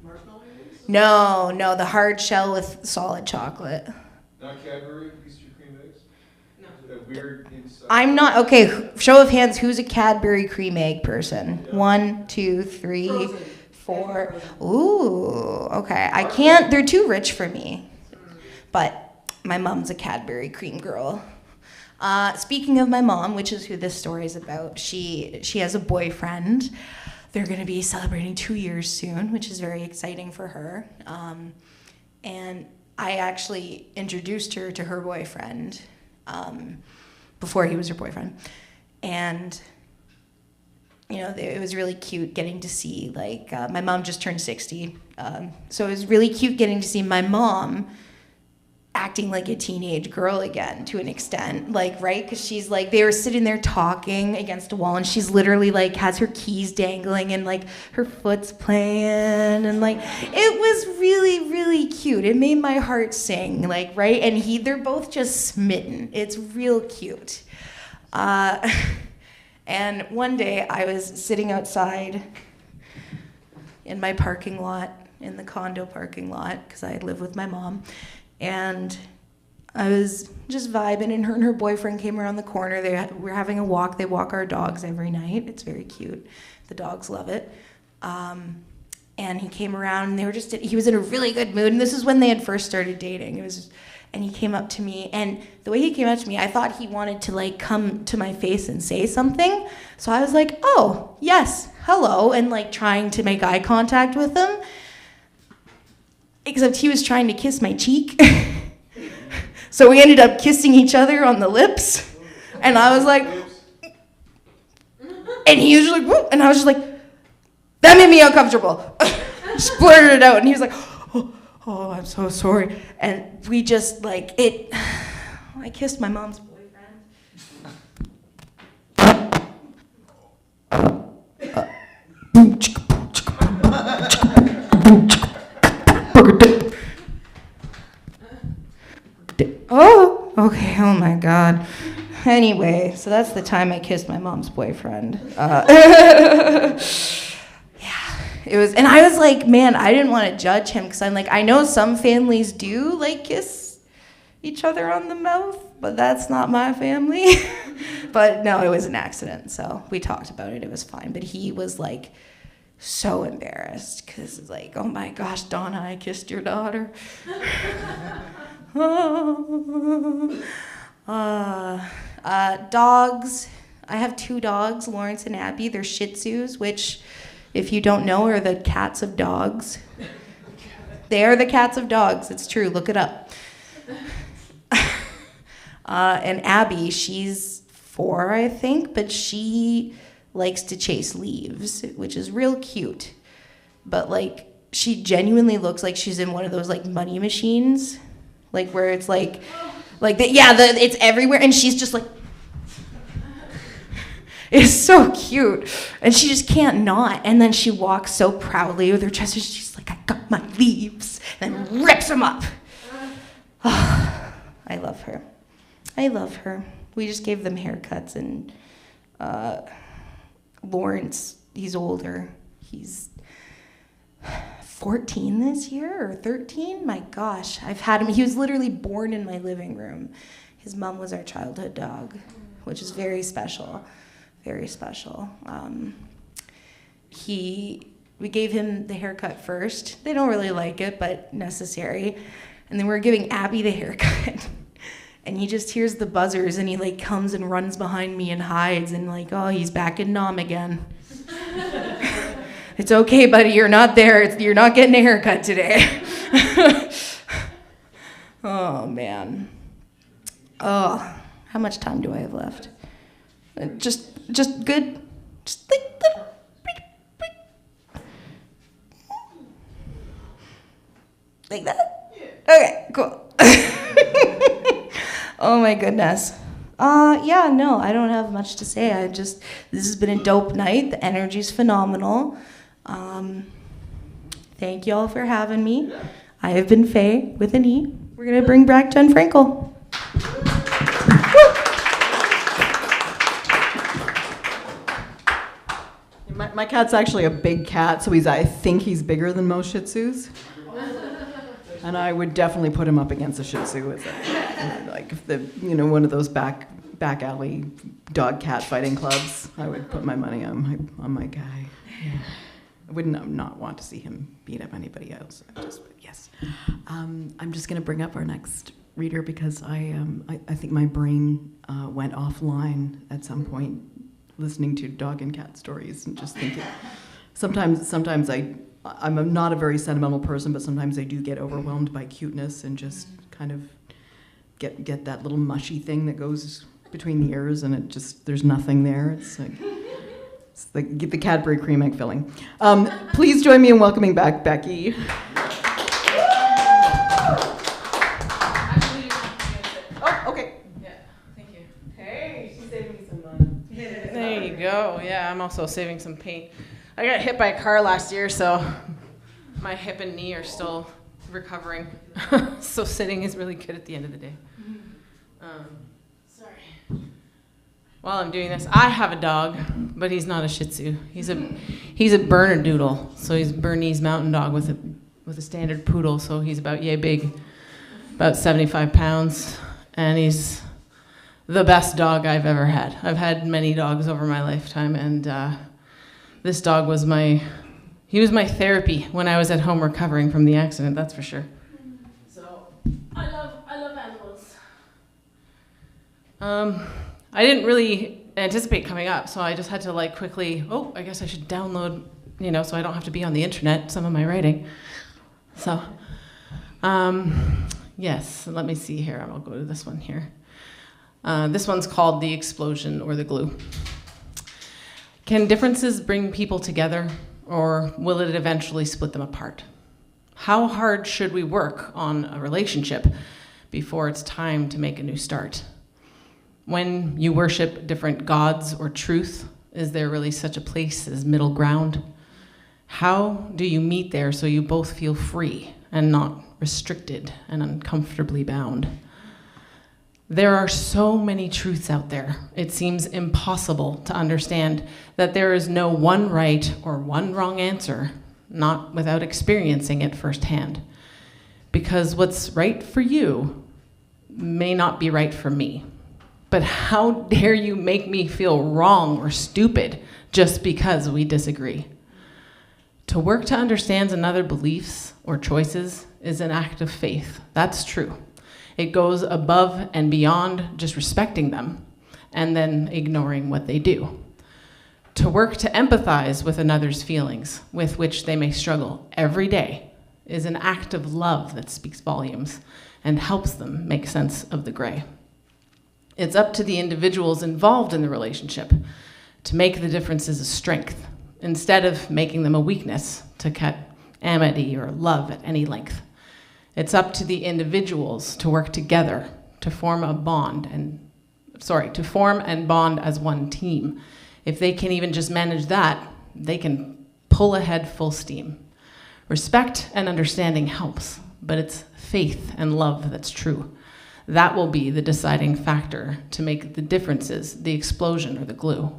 Marshmallow eggs? No, the hard shell with solid chocolate. Not Cadbury Easter cream eggs? No. That weird inside. I'm not, okay, show of hands, who's a Cadbury cream egg person? Yeah. 1, 2, 3, 4. Ooh, okay. I can't, they're too rich for me. But my mom's a Cadbury cream girl. Speaking of my mom, which is who this story is about, she has a boyfriend. They're gonna be celebrating 2 years soon, which is very exciting for her. And I actually introduced her to her boyfriend before he was her boyfriend. And, you know, it was really cute getting to see, like, my mom just turned 60. So it was really cute getting to see my mom acting like a teenage girl again, to an extent, like, right? Because she's like, they were sitting there talking against a wall, and she's literally like has her keys dangling and like her foot's playing, and like it was really, really cute. It made my heart sing, like, right? And they're both just smitten. It's real cute. And one day I was sitting outside in my parking lot, in the condo parking lot, because I live with my mom. And I was just vibing, and her boyfriend came around the corner. We're having a walk. They walk our dogs every night. It's very cute. The dogs love it. And he came around, and he was in a really good mood. And this is when they had first started dating. And he came up to me, and the way he came up to me, I thought he wanted to like come to my face and say something. So I was like, oh, yes, hello, and like trying to make eye contact with him. Except he was trying to kiss my cheek. So we ended up kissing each other on the lips. And I was like, and he was like, whoop, and I was just like, that made me uncomfortable. Just blurted it out, and he was like, oh, I'm so sorry. And we just like, I kissed my mom's boyfriend. Okay, oh my God. Anyway, so that's the time I kissed my mom's boyfriend. Yeah, it was, and I was like, man, I didn't want to judge him because I'm like, I know some families do like kiss each other on the mouth, but that's not my family. But no, it was an accident, so we talked about it. It was fine, but he was like so embarrassed because it's like, oh my gosh, Donna, I kissed your daughter. Dogs. I have 2 dogs, Lawrence and Abby. They're Shih Tzus, which, if you don't know, are the cats of dogs. They are the cats of dogs. It's true. Look it up. And Abby, she's 4, I think, but she likes to chase leaves, which is real cute. But like, she genuinely looks like she's in one of those like money machines, like where it's like it's everywhere, and she's just like, it's so cute, and she just can't not. And then she walks so proudly with her chest, and she's like, I got my leaves, and rips them up. Oh, I love her. I love her. We just gave them haircuts, and Lawrence, he's older. He's 14 this year, or 13? My gosh, I've had him. He was literally born in my living room. His mom was our childhood dog, which is very special, very special. We gave him the haircut first. They don't really like it, but necessary. And then we're giving Abby the haircut. And he just hears the buzzers, and he like comes and runs behind me and hides, and like, oh, he's back in Nom again. It's okay, buddy, you're not there. You're not getting a haircut today. Oh, man. Oh, how much time do I have left? Just good. Just like that? Okay, cool. Oh my goodness. Yeah, no, I don't have much to say. This has been a dope night. The energy's phenomenal. Thank y'all for having me. I have been Faye with an E. We're gonna bring back Jen Frankel. My cat's actually a big cat, so I think he's bigger than most Shih Tzus. And I would definitely put him up against a Shih Tzu as like one of those back alley dog cat fighting clubs. I would put my money on my guy. Yeah. I would not want to see him beat up anybody else. Yes. I'm just going to bring up our next reader because I think my brain went offline at some point listening to dog and cat stories and just thinking. Sometimes I'm not a very sentimental person, but sometimes I do get overwhelmed by cuteness and just kind of get that little mushy thing that goes between the ears, and there's nothing there. It's like get the Cadbury cream egg filling. Please join me in welcoming back Becky. Oh, okay. Yeah, thank you. Hey, she's saving me some money. There you go. Yeah, I'm also saving some paint. I got hit by a car last year, so my hip and knee are still recovering. So sitting is really good at the end of the day. Sorry. While I'm doing this, I have a dog, but he's not a Shih Tzu. He's a Bernedoodle. So he's a Bernese mountain dog with a standard poodle. So he's about yay big, about 75 pounds, and he's the best dog I've ever had. I've had many dogs over my lifetime, and this dog was my therapy when I was at home recovering from the accident, that's for sure. So, I love animals. I didn't really anticipate coming up, so I just had to quickly, I guess I should download, so I don't have to be on the internet, some of my writing. So, yes, let me see here. I'll go to this one here. This one's called The Explosion or the Glue. Can differences bring people together, or will it eventually split them apart? How hard should we work on a relationship before it's time to make a new start? When you worship different gods or truth, is there really such a place as middle ground? How do you meet there so you both feel free and not restricted and uncomfortably bound? There are so many truths out there. It seems impossible to understand that there is no one right or one wrong answer, not without experiencing it firsthand. Because what's right for you may not be right for me. But how dare you make me feel wrong or stupid just because we disagree? To work to understand another's beliefs or choices is an act of faith. That's true. It goes above and beyond just respecting them and then ignoring what they do. To work to empathize with another's feelings with which they may struggle every day is an act of love that speaks volumes and helps them make sense of the gray. It's up to the individuals involved in the relationship to make the differences a strength instead of making them a weakness to cut amity or love at any length. It's up to the individuals to work together to form and bond as one team. If they can even just manage that, they can pull ahead full steam. Respect and understanding helps, but it's faith and love that's true. That will be the deciding factor to make the differences, the explosion or the glue.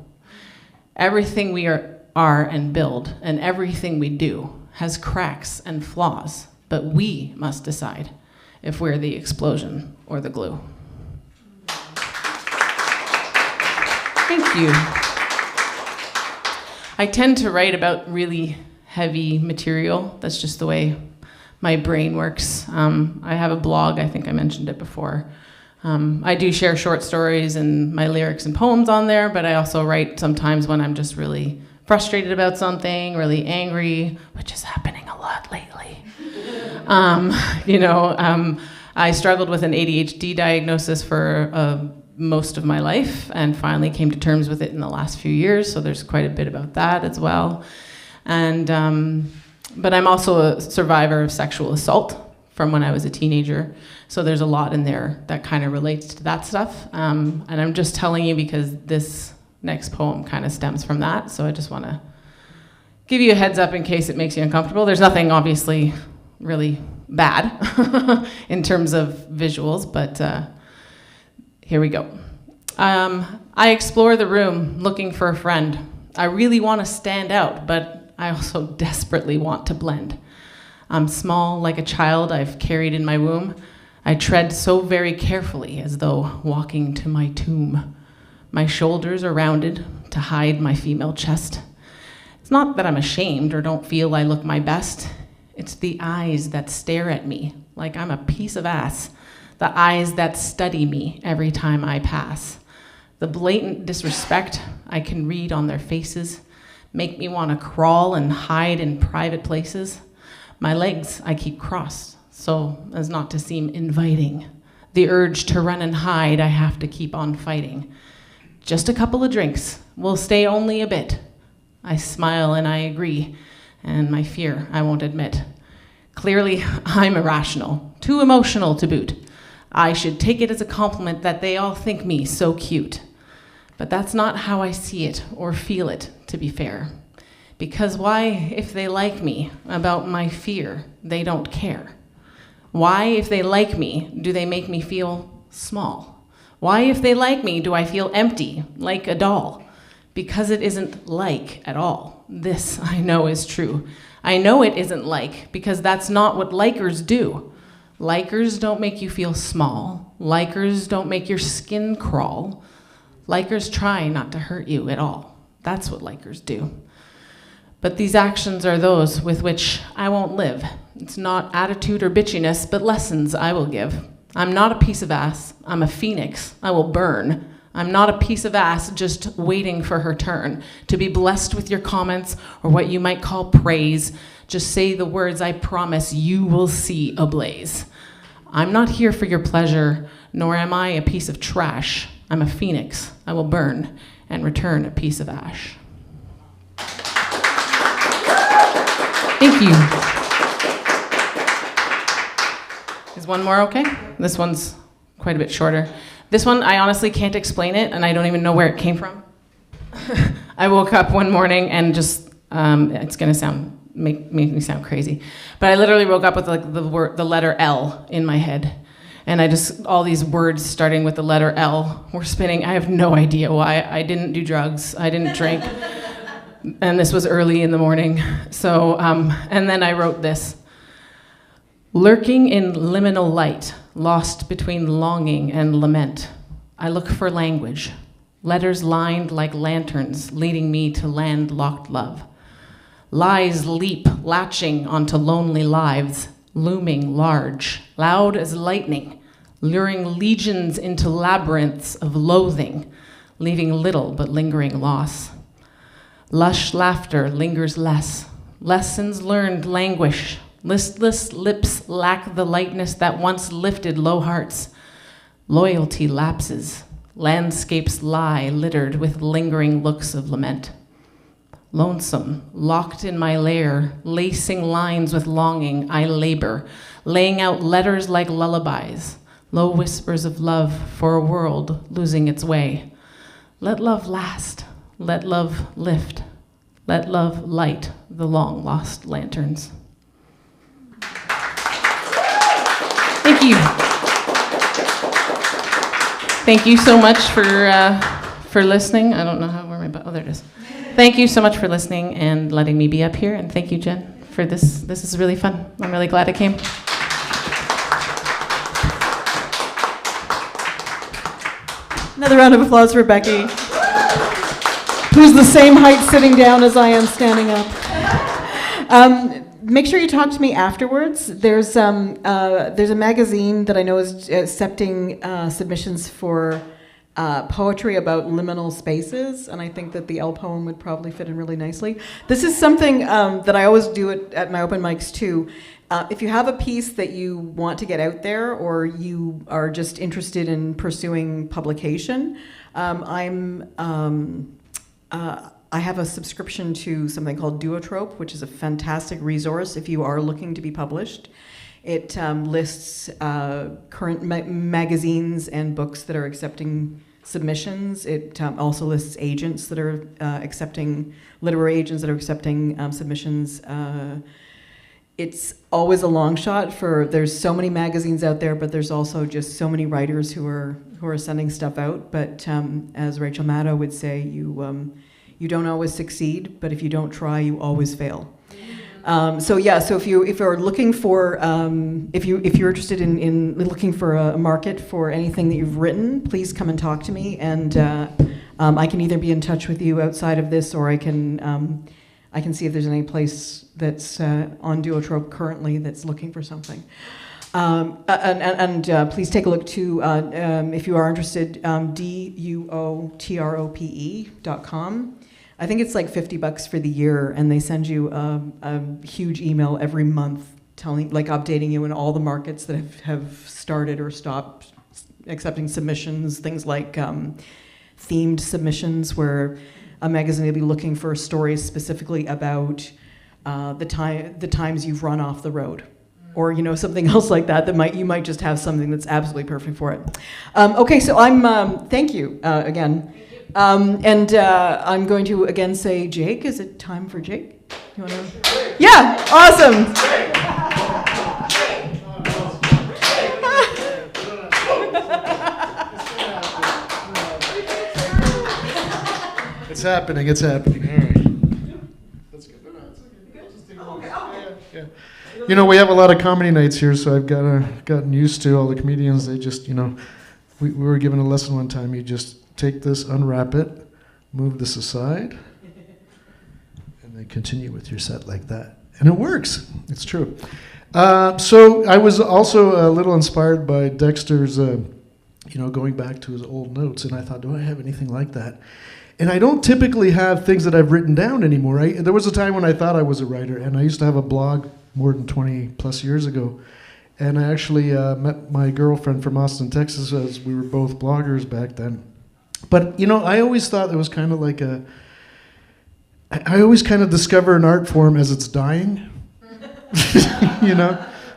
Everything we are and build and everything we do has cracks and flaws, but we must decide if we're the explosion or the glue. Thank you. I tend to write about really heavy material. That's just the way my brain works. I have a blog, I think I mentioned it before. I do share short stories and my lyrics and poems on there, but I also write sometimes when I'm just really frustrated about something, really angry, which is happening a lot lately. I struggled with an ADHD diagnosis for most of my life and finally came to terms with it in the last few years, so there's quite a bit about that as well. And but I'm also a survivor of sexual assault from when I was a teenager, so there's a lot in there that kind of relates to that stuff. And I'm just telling you because this next poem kind of stems from that, so I just want to give you a heads up in case it makes you uncomfortable. There's nothing obviously really bad in terms of visuals, but here we go. I explore the room looking for a friend. I really want to stand out, but I also desperately want to blend. I'm small like a child I've carried in my womb. I tread so very carefully as though walking to my tomb. My shoulders are rounded to hide my female chest. It's not that I'm ashamed or don't feel I look my best. It's the eyes that stare at me like I'm a piece of ass. The eyes that study me every time I pass. The blatant disrespect I can read on their faces make me want to crawl and hide in private places. My legs I keep crossed so as not to seem inviting. The urge to run and hide I have to keep on fighting. Just a couple of drinks, we'll stay only a bit. I smile and I agree, and my fear I won't admit. Clearly, I'm irrational, too emotional to boot. I should take it as a compliment that they all think me so cute. But that's not how I see it or feel it, to be fair. Because why, if they like me, about my fear, they don't care? Why, if they like me, do they make me feel small? Why, if they like me, do I feel empty, like a doll? Because it isn't like at all. This I know is true. I know it isn't like, because that's not what likers do. Likers don't make you feel small. Likers don't make your skin crawl. Likers try not to hurt you at all. That's what likers do. But these actions are those with which I won't live. It's not attitude or bitchiness, but lessons I will give. I'm not a piece of ass. I'm a phoenix. I will burn. I'm not a piece of ass just waiting for her turn. To be blessed with your comments or what you might call praise, just say the words I promise you will see ablaze. I'm not here for your pleasure, nor am I a piece of trash. I'm a phoenix. I will burn and return a piece of ash. Thank you. Is one more okay? This one's quite a bit shorter. This one, I honestly can't explain it, and I don't even know where it came from. I woke up one morning and just, it's gonna make me sound crazy, but I literally woke up with like the letter L in my head. And all these words starting with the letter L were spinning. I have no idea why. I didn't do drugs. I didn't drink. And this was early in the morning. So, and then I wrote this. Lurking in liminal light, lost between longing and lament, I look for language, letters lined like lanterns leading me to landlocked love. Lies leap, latching onto lonely lives, looming large, loud as lightning, luring legions into labyrinths of loathing, leaving little but lingering loss. Lush laughter lingers less, lessons learned languish, listless lips lack the lightness that once lifted low hearts. Loyalty lapses, landscapes lie littered with lingering looks of lament. Lonesome, locked in my lair, lacing lines with longing, I labor, laying out letters like lullabies, low whispers of love for a world losing its way. Let love last, let love lift, let love light the long-lost lanterns. Thank you. Thank you so much for listening. I don't know where oh, there it is. Thank you so much for listening and letting me be up here, and thank you, Jen, for this. This is really fun. I'm really glad I came. Another round of applause for Becky, who's the same height sitting down as I am standing up. Make sure you talk to me afterwards. There's a magazine that I know is accepting submissions for poetry about liminal spaces, and I think that the L poem would probably fit in really nicely. This is something that I always do at my open mics too. If you have a piece that you want to get out there, or you are just interested in pursuing publication, I have a subscription to something called Duotrope, which is a fantastic resource if you are looking to be published. It lists current magazines and books that are accepting submissions. It also lists agents that are accepting, literary agents that are accepting submissions. It's always a long shot there's so many magazines out there, but there's also just so many writers who are sending stuff out. But as Rachel Maddow would say, you don't always succeed, but if you don't try, you always fail. So if you're looking for, if you're interested in looking for a market for anything that you've written, please come and talk to me, and I can either be in touch with you outside of this, or I can see if there's any place that's on Duotrope currently that's looking for something. Please take a look too, if you are interested, duotrope.com. I think it's like $50 for the year, and they send you a huge email every month updating you in all the markets that have started or stopped accepting submissions, things like themed submissions where a magazine will be looking for stories specifically about the times you've run off the road, or something else like that. You might just have something that's absolutely perfect for it. Okay, so thank you again. I'm going to again say, Jake, is it time for Jake? You wanna? Yeah, awesome. It's happening. All right. That's good. Yeah. We have a lot of comedy nights here, so I've gotten used to all the comedians. They just, we were given a lesson one time. You just take this, unwrap it, move this aside, and then continue with your set like that. And it works. It's true. So I was also a little inspired by Dexter's, going back to his old notes, and I thought, do I have anything like that? And I don't typically have things that I've written down anymore. There was a time when I thought I was a writer, and I used to have a blog more than 20 plus years ago. And I actually met my girlfriend from Austin, Texas, as we were both bloggers back then. But, I always thought it was kind of like I always kind of discover an art form as it's dying.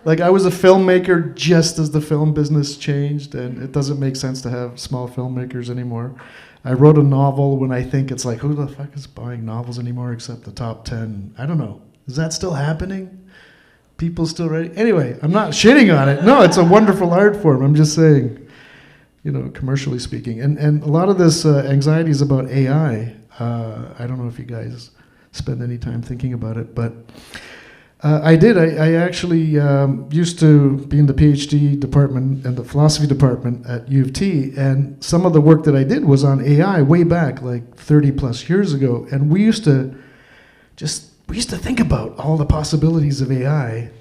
Like I was a filmmaker just as the film business changed, and it doesn't make sense to have small filmmakers anymore. I wrote a novel when I think it's like, who the fuck is buying novels anymore except the top 10? I don't know. Is that still happening? people still write. Anyway, I'm not shitting on it. No, it's a wonderful art form. I'm just saying, commercially speaking. And a lot of this anxiety is about AI. I don't know if you guys spend any time thinking about it, but I did. I actually used to be in the PhD department and the philosophy department at U of T, and some of the work that I did was on AI way back, like 30 plus years ago. And we used to think about all the possibilities of AI.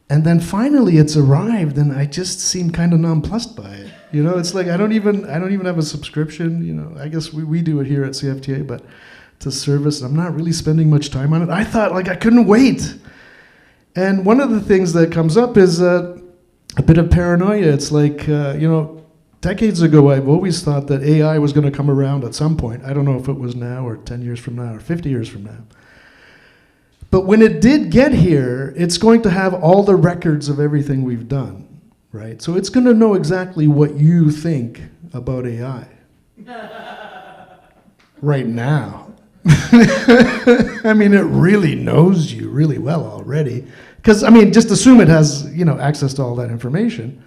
And then finally it's arrived, and I just seem kind of nonplussed by it. It's like I don't even have a subscription. I guess we do it here at CFTA, but to service, I'm not really spending much time on it. I thought I couldn't wait. And one of the things that comes up is a bit of paranoia. It's like, decades ago, I've always thought that AI was going to come around at some point. I don't know if it was now or 10 years from now or 50 years from now. But when it did get here, it's going to have all the records of everything we've done, right? So it's going to know exactly what you think about AI right now. I mean, it really knows you really well already. Because, just assume it has, access to all that information.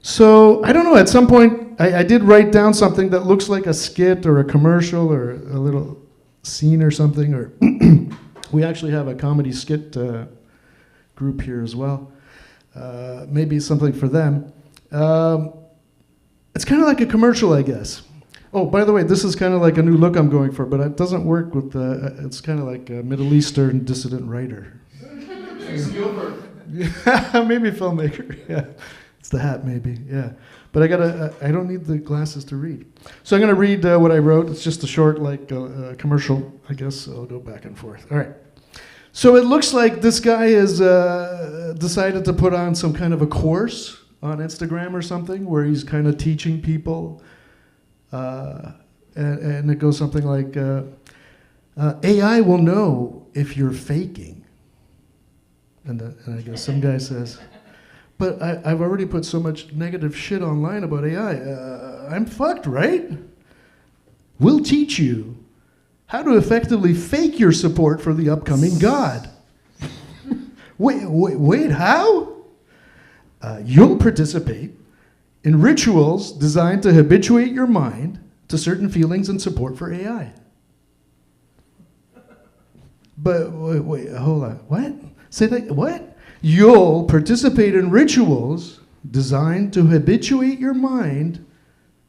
So, I don't know, at some point, I did write down something that looks like a skit or a commercial or a little scene or something, or we actually have a comedy skit group here as well. Maybe something for them. It's kind of like a commercial, I guess. Oh, by the way, this is kind of like a new look I'm going for, but it doesn't work with it's kind of like a Middle Eastern dissident writer. Yeah, maybe filmmaker, yeah. It's the hat, maybe, yeah. But I don't need the glasses to read. So I'm gonna read what I wrote. It's just a short, commercial, I guess. I'll go back and forth. All right. So it looks like this guy has decided to put on some kind of a course on Instagram or something where he's kind of teaching people. And it goes something like, AI will know if you're faking. And I guess some guy says, but I've already put so much negative shit online about AI. I'm fucked, right? We'll teach you how to effectively fake your support for the upcoming God. Wait, how? You'll participate in rituals designed to habituate your mind to certain feelings and support for AI. But wait, hold on. What? Say that, what? You'll participate in rituals designed to habituate your mind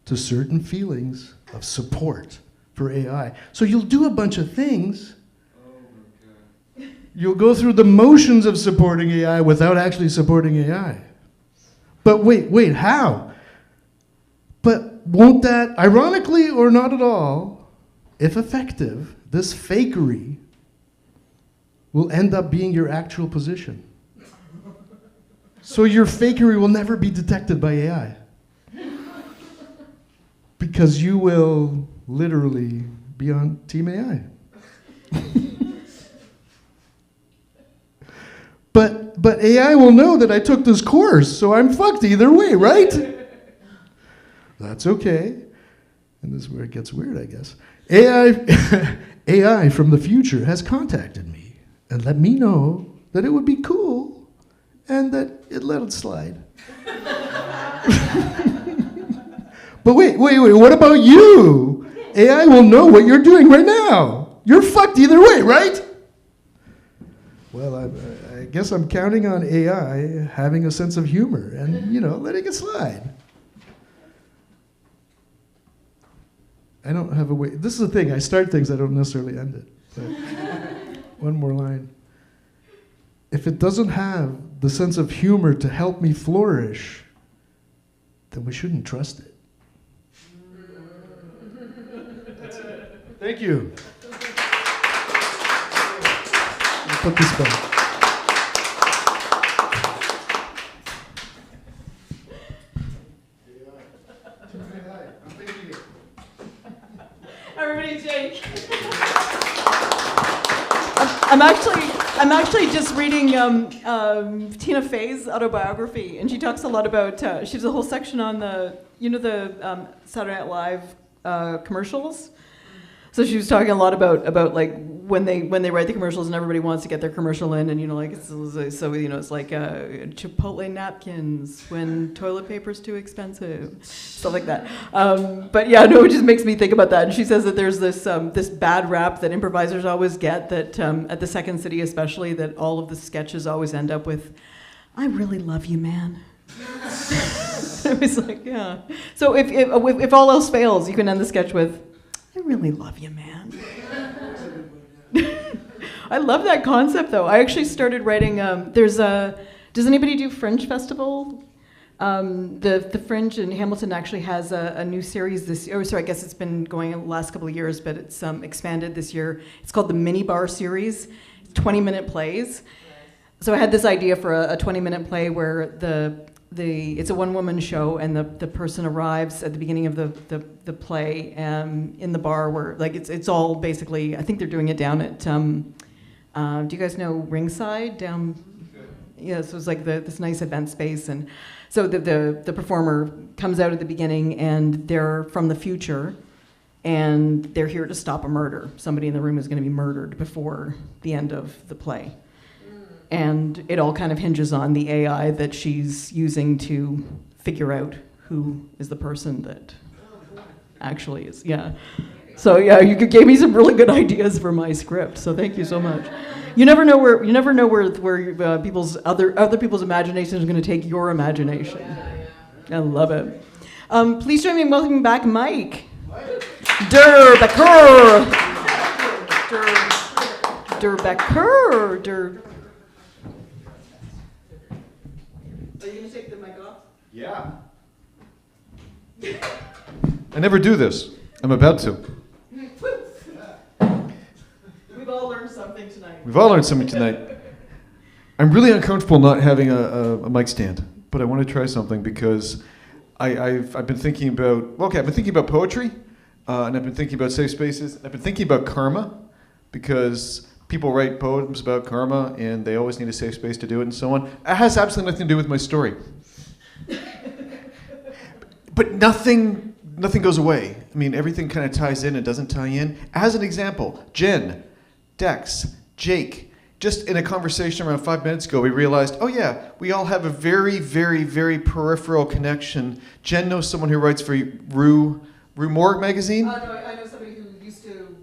to certain feelings of support for AI. So you'll do a bunch of things. You'll go through the motions of supporting AI without actually supporting AI. But wait, how? But won't that, ironically or not at all, if effective, this fakery will end up being your actual position. So your fakery will never be detected by AI. Because you will literally be on Team AI. But AI will know that I took this course, so I'm fucked either way, right? That's okay. And this is where it gets weird, I guess. AI from the future has contacted me and let me know that it would be cool and that it let it slide. But wait, what about you? AI will know what you're doing right now. You're fucked either way, right? Well, I guess I'm counting on AI having a sense of humor and, letting it slide. I don't have a way. This is the thing. I start things, I don't necessarily end it. But one more line. If it doesn't have the sense of humor to help me flourish, then we shouldn't trust it. That's it. Thank you. I'll put this back. Everybody, Jake. I'm actually just reading Tina Fey's autobiography, and she talks a lot about. She has a whole section on the Saturday Night Live commercials. So she was talking a lot about like when they write the commercials and everybody wants to get their commercial in, and like it's like Chipotle napkins when toilet paper's too expensive, stuff like that. But yeah, no, it just makes me think about that. And she says that there's this bad rap that improvisers always get, that at the Second City especially, that all of the sketches always end up with, "I really love you, man." I was like, yeah. So if all else fails, you can end the sketch with, "I really love you, man." I love that concept, though. I actually started writing. Does anybody do Fringe Festival? The Fringe in Hamilton actually has a new series this year. Oh, sorry, I guess it's been going the last couple of years, but it's expanded this year. It's called the Mini Bar Series. 20-minute plays. So I had this idea for a 20-minute play where it's a one-woman show, and the person arrives at the beginning of the play in the bar where, like, it's all basically, I think they're doing it down at, do you guys know Ringside down? Yeah, so it's like this nice event space, and so the performer comes out at the beginning, and they're from the future, and they're here to stop a murder. Somebody in the room is going to be murdered before the end of the play. And it all kind of hinges on the AI that she's using to figure out who is the person that actually is. Yeah. So yeah, you gave me some really good ideas for my script. So thank you so much. You never know where people's other people's imagination is going to take your imagination. I love it. Please join me in welcoming back Mike. Der Becker. Der Becker. Are you going to take the mic off? Yeah. I never do this. I'm about to. We've all learned something tonight. I'm really uncomfortable not having a mic stand, but I want to try something because I've been thinking about, I've been thinking about poetry, and I've been thinking about safe spaces. I've been thinking about karma, because people write poems about karma, and they always need a safe space to do it, and so on. It has absolutely nothing to do with my story. But nothing goes away. I mean, everything kind of ties in and doesn't tie in. As an example, Jen, Dex, Jake, just in a conversation around 5 minutes ago, we realized, oh yeah, we all have a very, very, very peripheral connection. Jen knows someone who writes for Rue Morgue magazine. No, I know somebody who used to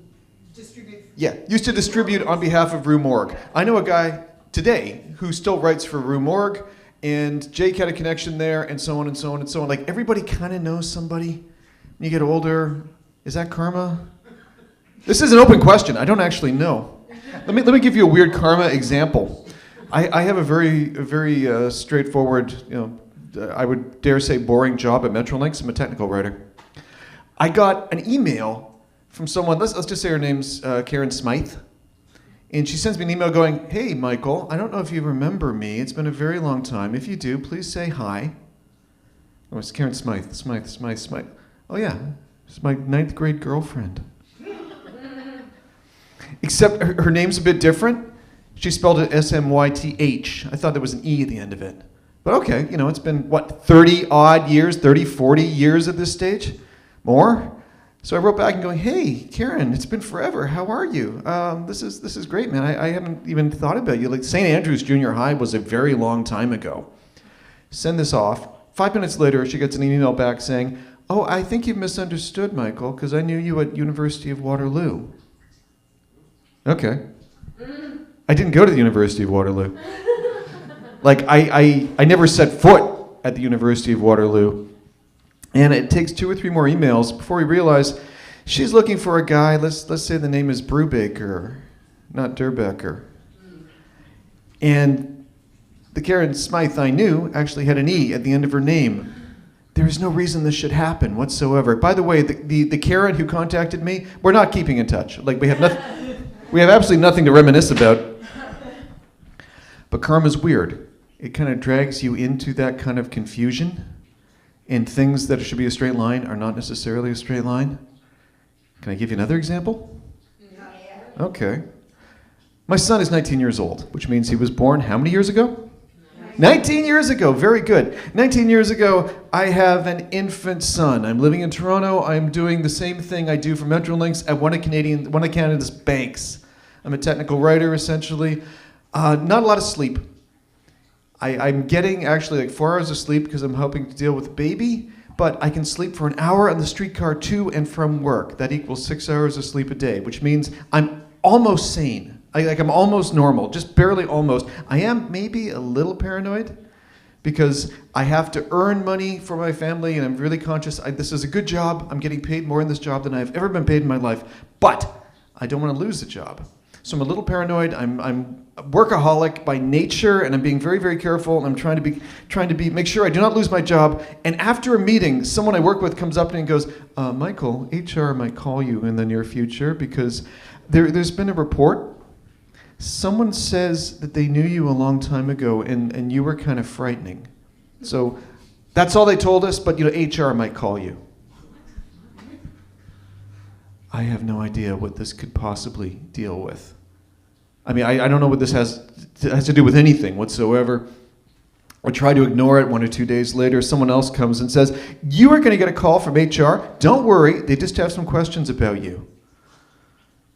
distribute. Yeah, used to distribute on behalf of Rue Morgue. I know a guy today who still writes for Rue Morgue, and Jake had a connection there, and so on and so on and so on. Like, everybody kind of knows somebody. When you get older, is that karma? This is an open question. I don't actually know. Let me give you a weird karma example. I have a very straightforward, I would dare say boring job at Metrolinx. I'm a technical writer. I got an email from someone, let's just say her name's Karen Smythe, and she sends me an email going, "Hey, Michael, I don't know if you remember me. It's been a very long time. If you do, please say hi." Oh, it's Karen Smythe. Smythe. Oh yeah, it's my 9th grade girlfriend. Except her name's a bit different. She spelled it S-M-Y-T-H. I thought there was an E at the end of it. But okay, it's been, 30-odd years, 30, 40 years at this stage? More? So I wrote back and going, "Hey, Karen, it's been forever. How are you? This is great, man. I haven't even thought about you. Like, St. Andrews Junior High was a very long time ago." Send this off. 5 minutes later, she gets an email back saying, "Oh, I think you've misunderstood, Michael, because I knew you at University of Waterloo." Okay. I didn't go to the University of Waterloo. Like, I never set foot at the University of Waterloo. And it takes 2 or 3 more emails before we realize she's looking for a guy, let's say the name is Brubaker, not Durbecker. And the Karen Smythe I knew actually had an E at the end of her name. There is no reason this should happen whatsoever. By the way, the Karen who contacted me, we're not keeping in touch. Like, we have absolutely nothing to reminisce about. But karma's weird. It kind of drags you into that kind of confusion, and things that should be a straight line are not necessarily a straight line. Can I give you another example? Yeah. Okay. My son is 19 years old, which means he was born how many years ago? 19 years ago, very good. 19 years ago, I have an infant son. I'm living in Toronto. I'm doing the same thing I do for Metrolinx at one of Canada's banks. I'm a technical writer, essentially. Not a lot of sleep. I'm getting actually like 4 hours of sleep because I'm helping to deal with a baby, but I can sleep for an hour on the streetcar to and from work. That equals 6 hours of sleep a day, which means I'm almost sane. I'm almost normal, just barely almost. I am maybe a little paranoid because I have to earn money for my family, and I'm really conscious. This is a good job. I'm getting paid more in this job than I've ever been paid in my life, but I don't want to lose the job. So I'm a little paranoid. I'm a workaholic by nature, and I'm being very, very careful. And I'm trying to make sure I do not lose my job. And after a meeting, someone I work with comes up to me and goes, "Michael, HR might call you in the near future because there's been a report. Someone says that they knew you a long time ago, and you were kind of frightening. So that's all they told us. But HR might call you." I have no idea what this could possibly deal with. I mean, I don't know what this has to do with anything whatsoever. I try to ignore it. 1 or 2 days later, someone else comes and says, "You are going to get a call from HR. Don't worry, they just have some questions about you."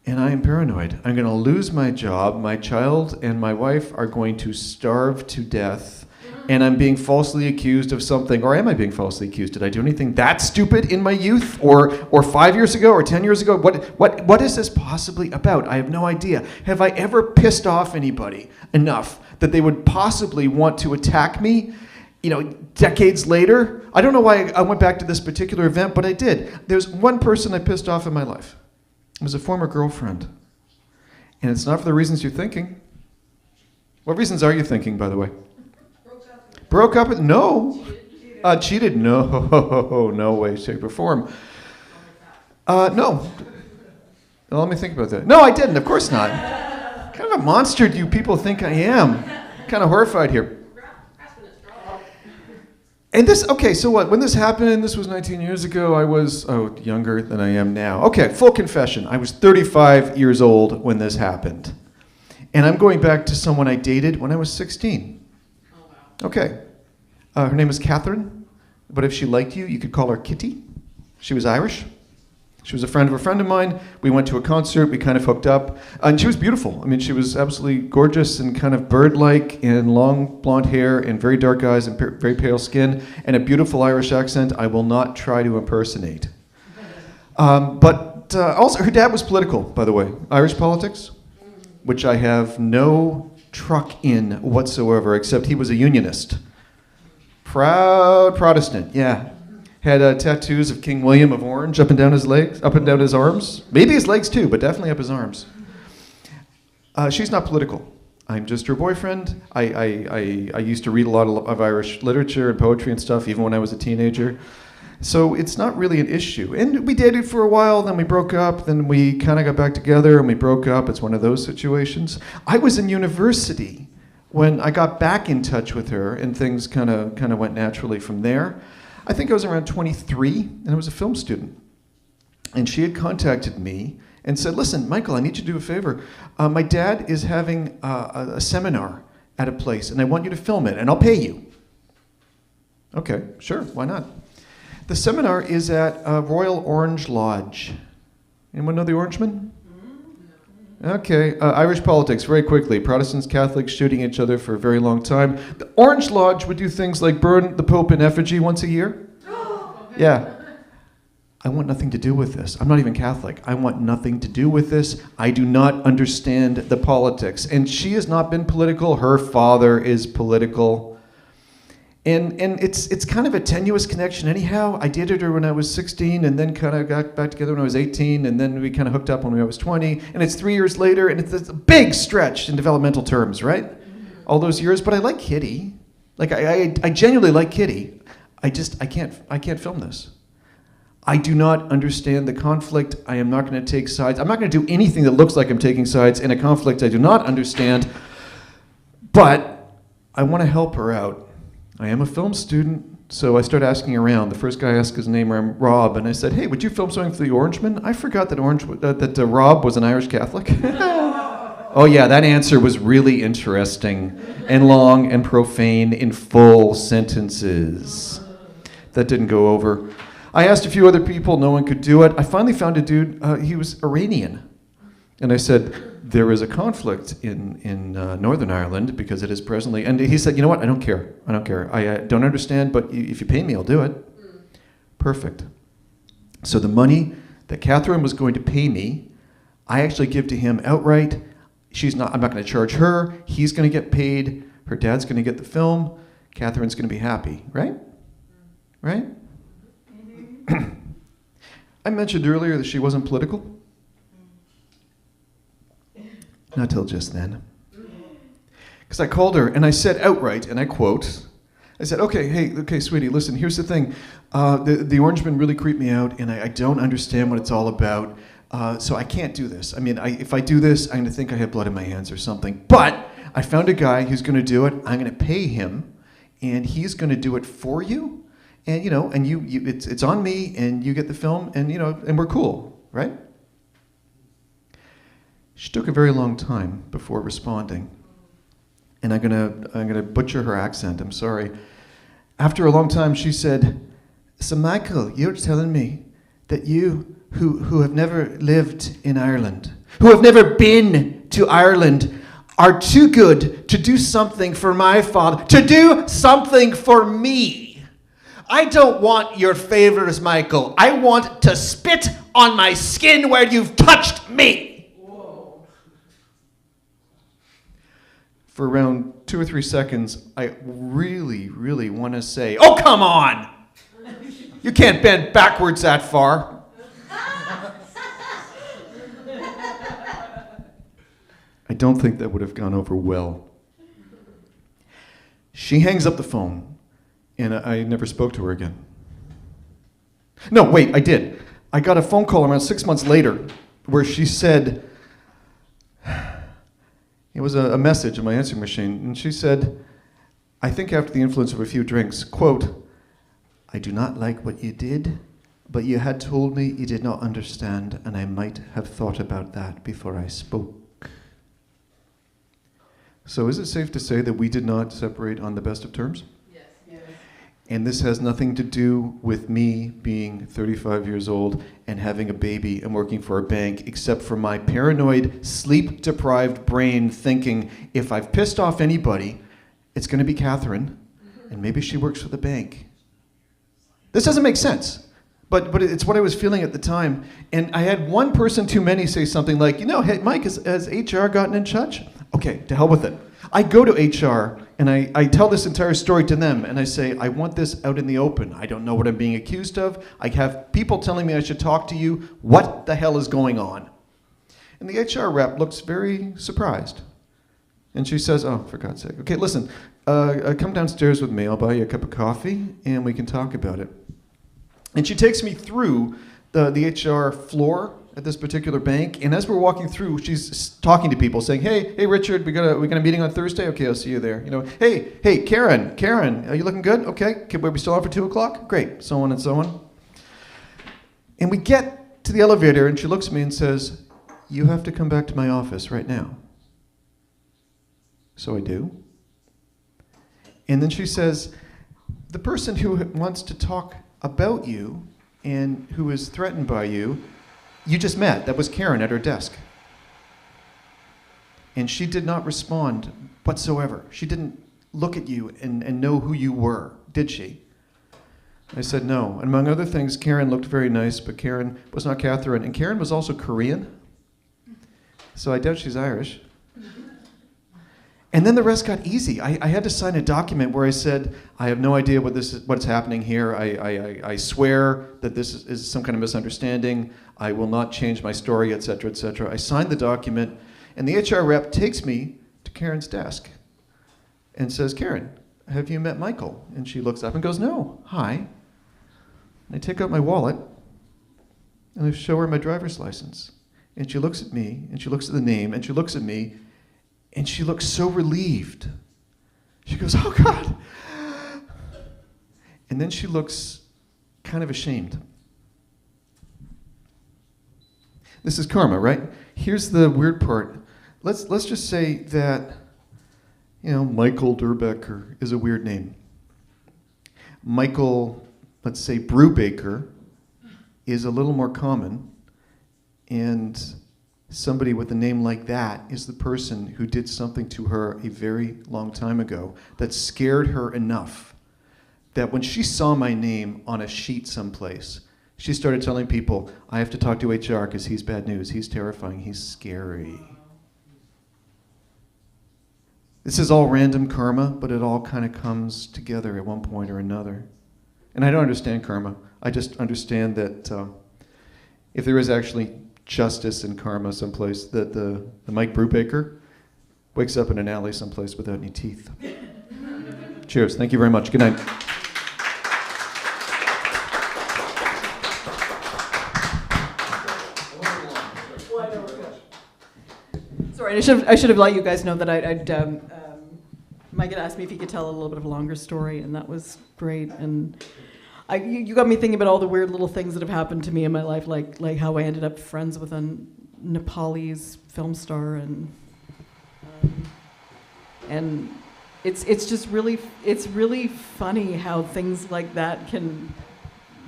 And I am paranoid. I'm going to lose my job. My child and my wife are going to starve to death. And I'm being falsely accused of something. Or am I being falsely accused? Did I do anything that stupid in my youth? Or 5 years ago? Or 10 years ago? What is this possibly about? I have no idea. Have I ever pissed off anybody enough that they would possibly want to attack me, decades later? I don't know why I went back to this particular event, but I did. There's one person I pissed off in my life. It was a former girlfriend. And it's not for the reasons you're thinking. What reasons are you thinking, by the way? Broke up with? No. Cheated? No. No way, shape, or form. No. Well, let me think about that. No, I didn't. Of course not. What kind of a monster do you people think I am? Kind of horrified here. And so what? When this happened, this was 19 years ago, I was, younger than I am now. Okay, full confession. I was 35 years old when this happened. And I'm going back to someone I dated when I was 16. Okay. Her name is Catherine, but if she liked you, you could call her Kitty. She was Irish. She was a friend of a friend of mine. We went to a concert. We kind of hooked up. And she was beautiful. I mean, she was absolutely gorgeous and kind of bird-like and long blonde hair and very dark eyes and very pale skin and a beautiful Irish accent I will not try to impersonate. But also, her dad was political, by the way. Irish politics, which I have no truck in whatsoever, except he was a unionist. Proud Protestant, yeah. Had tattoos of King William of Orange up and down his legs, up and down his arms. Maybe his legs too, but definitely up his arms. She's not political. I'm just her boyfriend. I used to read a lot of Irish literature and poetry and stuff, even when I was a teenager. So it's not really an issue. And we dated for a while, then we broke up, then we kind of got back together and we broke up. It's one of those situations. I was in university when I got back in touch with her, and things kind of went naturally from there. I think I was around 23, and I was a film student. And she had contacted me and said, "Listen, Michael, I need you to do a favor. My dad is having a seminar at a place, and I want you to film it, and I'll pay you." Okay, sure, why not? The seminar is at Royal Orange Lodge. Anyone know the Orangemen? Okay, Irish politics, very quickly. Protestants, Catholics shooting each other for a very long time. The Orange Lodge would do things like burn the Pope in effigy once a year. Yeah. I want nothing to do with this. I'm not even Catholic. I want nothing to do with this. I do not understand the politics. And she has not been political. Her father is political. And it's kind of a tenuous connection anyhow. I dated her when I was 16 and then kind of got back together when I was 18 and then we kind of hooked up when I was 20. And it's 3 years later and it's a big stretch in developmental terms, right? All those years. But I like Kitty. Like I genuinely like Kitty. I can't film this. I do not understand the conflict. I am not going to take sides. I'm not going to do anything that looks like I'm taking sides in a conflict I do not understand. But I want to help her out. I am a film student, so I start asking around. The first guy asked his name, Rob, and I said, "Hey, would you film something for the Orangemen?" I forgot that Rob was an Irish Catholic. Oh yeah, that answer was really interesting and long and profane in full sentences. That didn't go over. I asked a few other people, no one could do it. I finally found a dude, he was Iranian. And I said, there is a conflict in Northern Ireland because it is presently, and he said, you know what, I don't care. I don't understand, but if you pay me, I'll do it. Perfect. So the money that Catherine was going to pay me, I actually give to him outright. I'm not going to charge her. He's going to get paid. Her dad's going to get the film. Catherine's going to be happy, right? Right? I mentioned earlier that she wasn't political. Not till just then. Because I called her and I said outright, and I quote, I said, okay, sweetie, listen, here's the thing. The Orangemen really creep me out, and I don't understand what it's all about, so I can't do this. I mean, if I do this, I'm going to think I have blood in my hands or something. But I found a guy who's going to do it. I'm going to pay him, and he's going to do it for you. And, it's on me, and you get the film, and, and we're cool, right? She took a very long time before responding. And I'm gonna butcher her accent, I'm sorry. After a long time, she said, so Michael, you're telling me that you, who have never lived in Ireland, who have never been to Ireland, are too good to do something for my father, to do something for me. I don't want your favors, Michael. I want to spit on my skin where you've touched me. For around 2 or 3 seconds, I really, really want to say, oh, come on! You can't bend backwards that far. I don't think that would have gone over well. She hangs up the phone, and I never spoke to her again. No, wait, I did. I got a phone call around 6 months later where she said, it was a message in my answering machine, and she said, I think after the influence of a few drinks, quote, I do not like what you did, but you had told me you did not understand, and I might have thought about that before I spoke. So is it safe to say that we did not separate on the best of terms? Yes. And this has nothing to do with me being 35 years old and having a baby and working for a bank, except for my paranoid, sleep-deprived brain thinking, if I've pissed off anybody, it's going to be Catherine, and maybe she works for the bank. This doesn't make sense, but it's what I was feeling at the time. And I had one person too many say something like, hey, Mike, has HR gotten in touch? Okay, to hell with it. I go to HR, and I tell this entire story to them, and I say, I want this out in the open. I don't know what I'm being accused of. I have people telling me I should talk to you. What the hell is going on? And the HR rep looks very surprised. And she says, oh, for God's sake. Okay, listen, come downstairs with me. I'll buy you a cup of coffee, and we can talk about it. And she takes me through the HR floor at this particular bank, and as we're walking through, she's talking to people, saying, "Hey, Richard, we got a meeting on Thursday. Okay, I'll see you there. Hey, Karen, are you looking good? Okay, are we still on for 2:00? Great." So on and so on. And we get to the elevator, and she looks at me and says, "You have to come back to my office right now." So I do. And then she says, "The person who wants to talk about you and who is threatened by you, you just met. That was Karen at her desk." And she did not respond whatsoever. She didn't look at you and know who you were, did she? I said no. And among other things, Karen looked very nice, but Karen was not Catherine. And Karen was also Korean. So I doubt she's Irish. And then the rest got easy. I had to sign a document where I said, I have no idea what's happening here. I swear that this is some kind of misunderstanding. I will not change my story, etc., etc. I signed the document, and the HR rep takes me to Karen's desk and says, "Karen, have you met Michael?" And she looks up and goes, "No, hi." And I take out my wallet, and I show her my driver's license. And she looks at me, and she looks at the name, and she looks at me, and she looks so relieved. She goes, "Oh, God." And then she looks kind of ashamed. This is karma, right? Here's the weird part. Let's just say that, Michael Durbecker is a weird name. Michael, let's say Brubaker, is a little more common. And somebody with a name like that is the person who did something to her a very long time ago that scared her enough that when she saw my name on a sheet someplace, she started telling people, I have to talk to HR because he's bad news, he's terrifying, he's scary. This is all random karma, but it all kind of comes together at one point or another. And I don't understand karma. I just understand that if there is actually justice and karma someplace, that the Mike Brubaker wakes up in an alley someplace without any teeth. Cheers. Thank you very much. Good night. Sorry, I should have let you guys know that Mike had asked me if he could tell a little bit of a longer story, and that was great. And you got me thinking about all the weird little things that have happened to me in my life, like how I ended up friends with a Nepalese film star, and it's just really funny how things like that can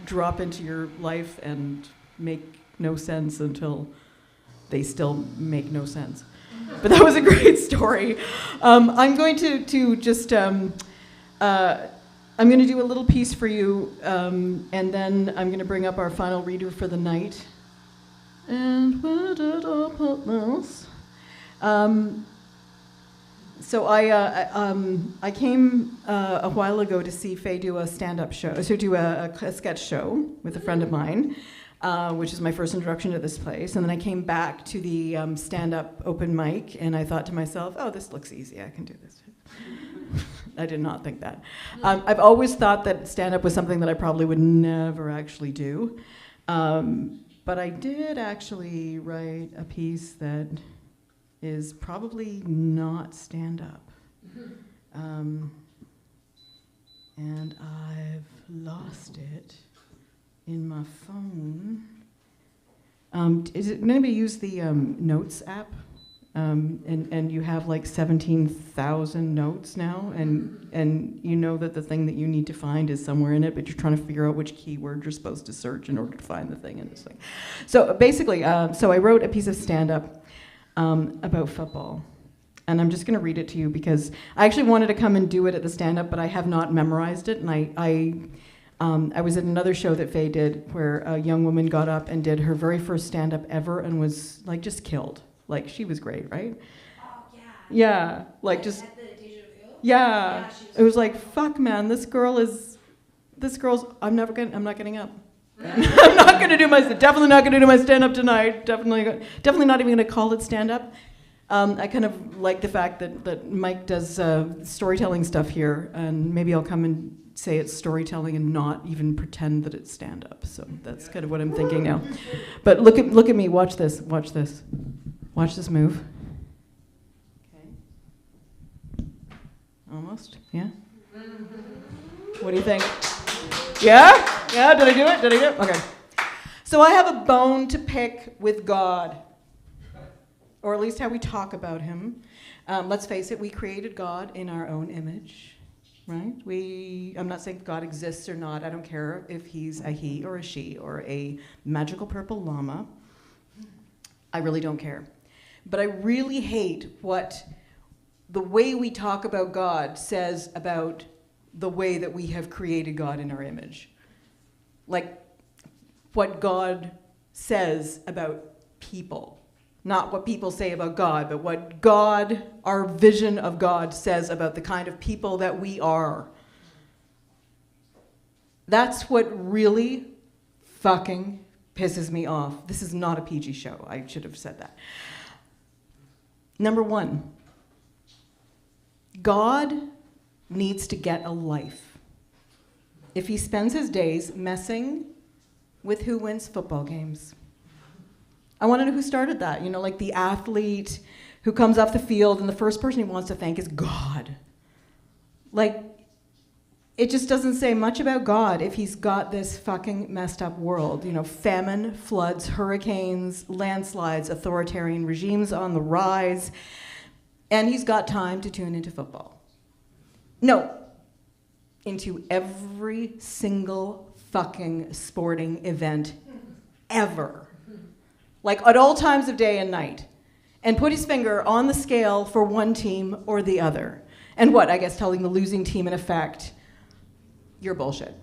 drop into your life and make no sense until they still make no sense. But that was a great story. I'm going to just I'm going to do a little piece for you, and then I'm going to bring up our final reader for the night. And where did I put this? So I came a while ago to see Faye do a stand-up show, so do a sketch show with a friend of mine, which is my first introduction to this place. And then I came back to the stand-up open mic, and I thought to myself, oh, this looks easy, I can do this. I did not think that. I've always thought that stand-up was something that I probably would never actually do. But I did actually write a piece that is probably not stand-up. And I've lost it in my phone. Does anybody use the Notes app? And you have like 17,000 notes now, and you know that the thing that you need to find is somewhere in it, but you're trying to figure out which keyword you're supposed to search in order to find the thing in this thing. So basically, so I wrote a piece of stand-up about football. And I'm just going to read it to you because I actually wanted to come and do it at the stand-up, but I have not memorized it. And I was at another show that Faye did where a young woman got up and did her very first stand-up ever and was like just killed. Like, she was great, right? Oh, yeah. Yeah, like just... At the Deja Vu? Yeah. It was like, fuck, man, this girl's... I'm not getting up. I'm not going to do definitely not going to do my stand-up tonight. Definitely not even going to call it stand-up. I kind of like the fact that Mike does storytelling stuff here, and maybe I'll come and say it's storytelling and not even pretend that it's stand-up. So that's kind of what I'm thinking now. But look at me. Watch this. Watch this. Watch this move. Okay. Almost. Yeah. What do you think? Yeah? Yeah? Did I do it? Okay. So I have a bone to pick with God. Or at least how we talk about him. Let's face it, we created God in our own image, right? I'm not saying God exists or not. I don't care if he's a he or a she or a magical purple llama. I really don't care. But I really hate what the way we talk about God says about the way that we have created God in our image. Like what God says about people. Not what people say about God, but what God, our vision of God, says about the kind of people that we are. That's what really fucking pisses me off. This is not a PG show. I should have said that. Number one, God needs to get a life. If he spends his days messing with who wins football games. I want to know who started that. You know, like the athlete who comes off the field and the first person he wants to thank is God. Like, it just doesn't say much about God if he's got this fucking messed up world. You know, famine, floods, hurricanes, landslides, authoritarian regimes on the rise, and he's got time to tune into football. No, into every single fucking sporting event ever. like at all times of day and night, and put his finger on the scale for one team or the other. And what? I guess telling the losing team, in effect, you're bullshit.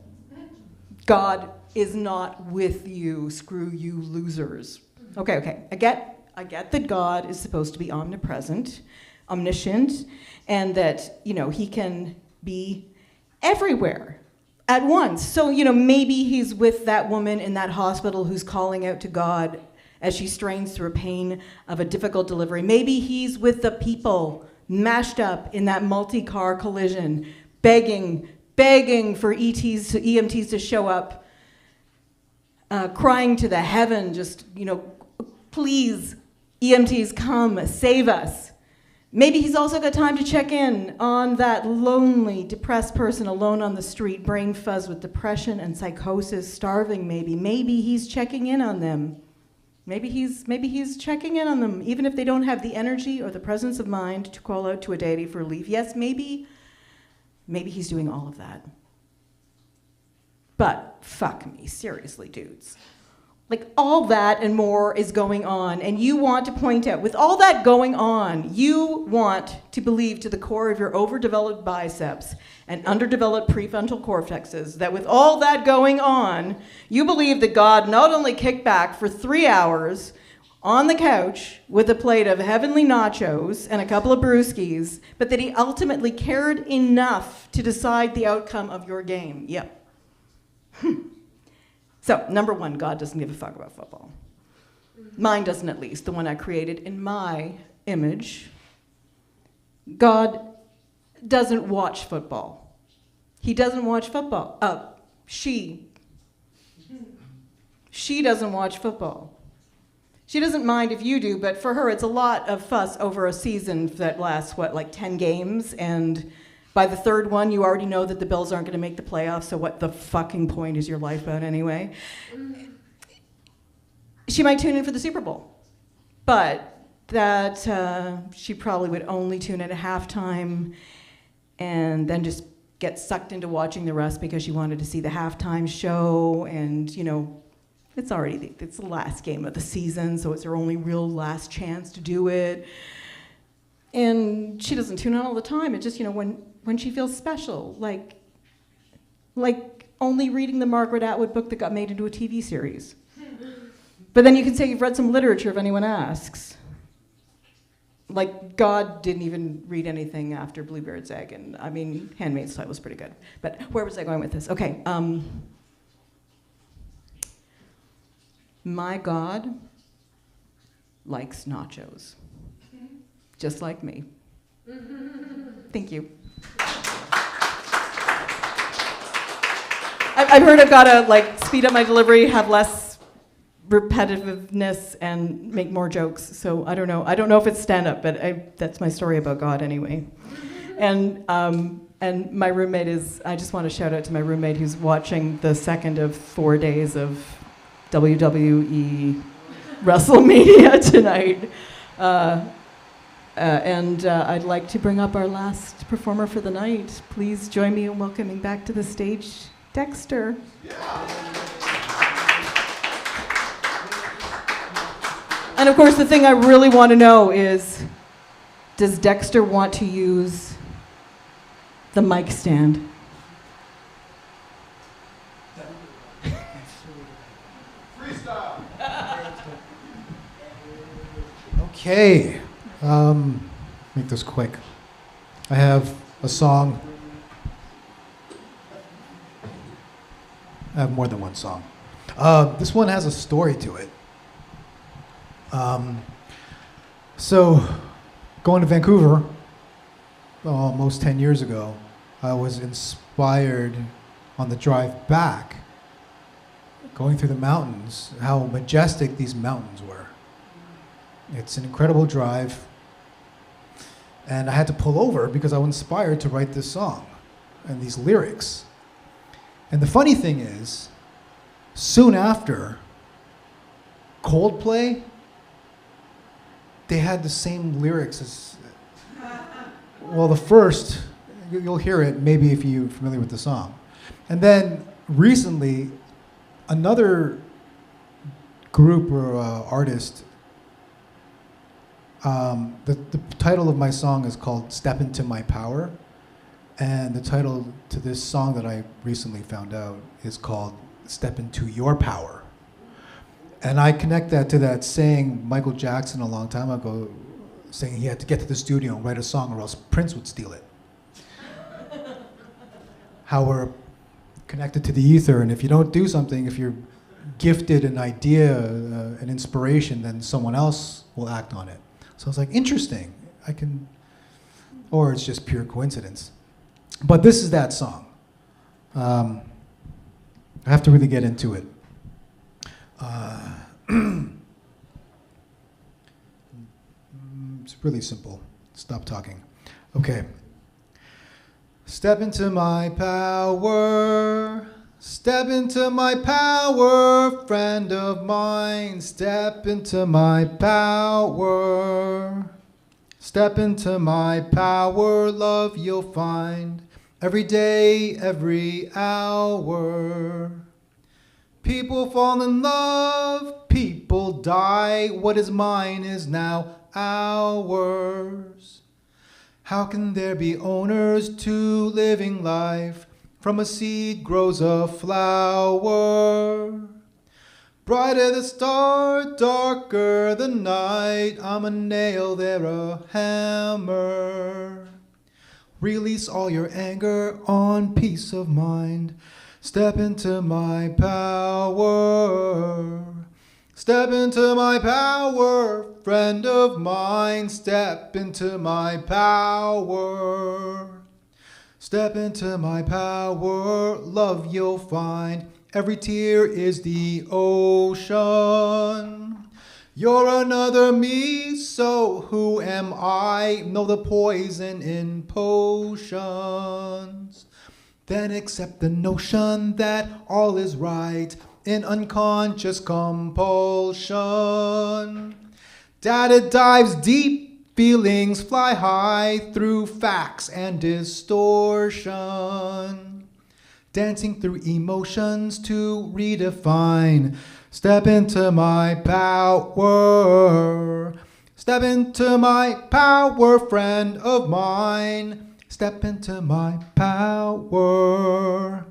God is not with you, screw you losers. Okay. I get that God is supposed to be omnipresent, omniscient, and that, he can be everywhere at once. So, maybe he's with that woman in that hospital who's calling out to God as she strains through a pain of a difficult delivery. Maybe he's with the people mashed up in that multi-car collision, begging for EMTs to show up, crying to the heaven, just, please, EMTs, come, save us. Maybe he's also got time to check in on that lonely, depressed person alone on the street, brain fuzz with depression and psychosis, starving maybe. Maybe he's checking in on them. Maybe he's checking in on them, even if they don't have the energy or the presence of mind to call out to a deity for relief. Yes, maybe he's doing all of that. But fuck me, seriously, dudes. Like, all that and more is going on, and you want to point out, with all that going on, you want to believe to the core of your overdeveloped biceps and underdeveloped prefrontal cortexes that with all that going on, you believe that God not only kicked back for 3 hours on the couch with a plate of heavenly nachos and a couple of brewskis, but that he ultimately cared enough to decide the outcome of your game. Yep. So, number one, God doesn't give a fuck about football. Mine doesn't, at least, the one I created in my image. God doesn't watch football. He doesn't watch football. She doesn't watch football. She doesn't mind if you do, but for her, it's a lot of fuss over a season that lasts, 10 games, and by the third one, you already know that the Bills aren't going to make the playoffs, so what the fucking point is your life about anyway? She might tune in for the Super Bowl, but that she probably would only tune in at halftime and then just get sucked into watching the rest because she wanted to see the halftime show, and, it's the last game of the season, so it's her only real last chance to do it. And she doesn't tune in all the time. It's just, when she feels special, like only reading the Margaret Atwood book that got made into a TV series. But then you can say you've read some literature if anyone asks. Like, God didn't even read anything after Bluebeard's Egg, and Handmaid's Tale was pretty good. But where was I going with this? Okay, my God likes nachos, just like me. Thank you. I've heard I've got to speed up my delivery, have less repetitiveness, and make more jokes. So I don't know. I don't know if it's stand-up, but that's my story about God anyway. And my roommate I just want to shout out to my roommate who's watching the second of 4 days of WWE WrestleMania tonight. And I'd like to bring up our last performer for the night. Please join me in welcoming back to the stage, Dexter. And of course, the thing I really want to know is, does Dexter want to use the mic stand? Freestyle. Okay. Make this quick. I have a song. I have more than one song. This one has a story to it. So, going to Vancouver almost 10 years ago, I was inspired on the drive back, going through the mountains, how majestic these mountains were. It's an incredible drive. And I had to pull over because I was inspired to write this song and these lyrics. And the funny thing is, soon after, Coldplay, they had the same lyrics as, well, the first, you'll hear it maybe if you're familiar with the song. And then recently, another group or artist. The title of my song is called Step Into My Power. And the title to this song that I recently found out is called Step Into Your Power. And I connect that to that saying Michael Jackson a long time ago, saying he had to get to the studio and write a song or else Prince would steal it. How we're connected to the ether, and if you don't do something, if you're gifted an idea, an inspiration, then someone else will act on it. So I was like, interesting, or it's just pure coincidence. But this is that song. I have to really get into it. It's really simple. Stop talking. Okay. Step into my power. Step into my power, friend of mine. Step into my power. Step into my power, love you'll find every day, every hour. People fall in love, people die. What is mine is now ours. How can there be owners to living life? From a seed grows a flower. Brighter the star, darker the night. I'm a nail, they're a hammer. Release all your anger on peace of mind. Step into my power. Step into my power, friend of mine. Step into my power. Step into my power, love you'll find. Every tear is the ocean. You're another me, so who am I? Know the poison in potions. Then accept the notion that all is right in unconscious compulsion. Data dives deep. Feelings fly high through facts and distortion. Dancing through emotions to redefine. Step into my power. Step into my power, friend of mine. Step into my power.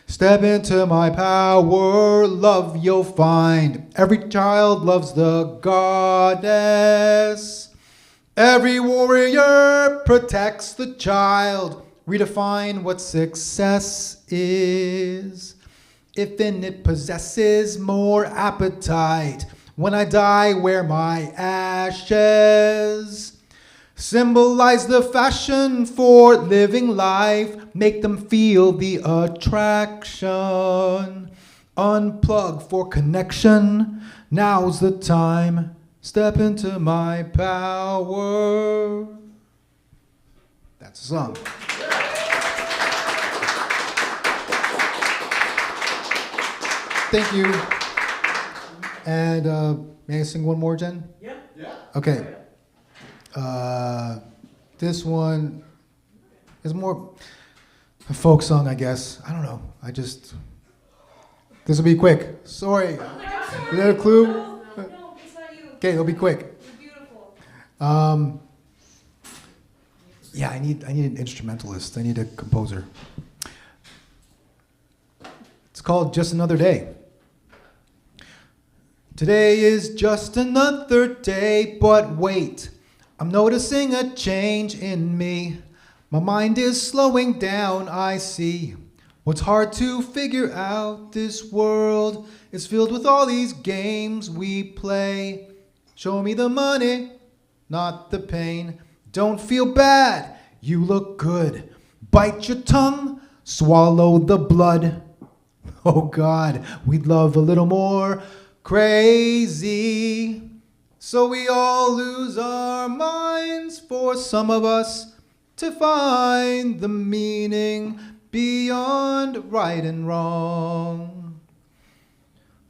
Step into my power, love you'll find. Every child loves the goddess. Every warrior protects the child. Redefine what success is. If in it possesses more appetite. When I die, wear my ashes. Symbolize the fashion for living life. Make them feel the attraction. Unplug for connection. Now's the time. Step into my power. That's the song. Thank you. And may I sing one more, Jen? Yeah. Okay. This one is more a folk song, I guess. I don't know. This will be quick. Sorry. Is that a clue? No, it's not you. Okay, it'll be quick. You're beautiful. Yeah, I need an instrumentalist. I need a composer. It's called Just Another Day. Today is just another day, but wait, I'm noticing a change in me. My mind is slowing down, I see. What's hard to figure out, this world is filled with all these games we play. Show me the money, not the pain. Don't feel bad, you look good. Bite your tongue, swallow the blood. Oh God, we'd love a little more crazy. So we all lose our minds, for some of us to find the meaning beyond right and wrong.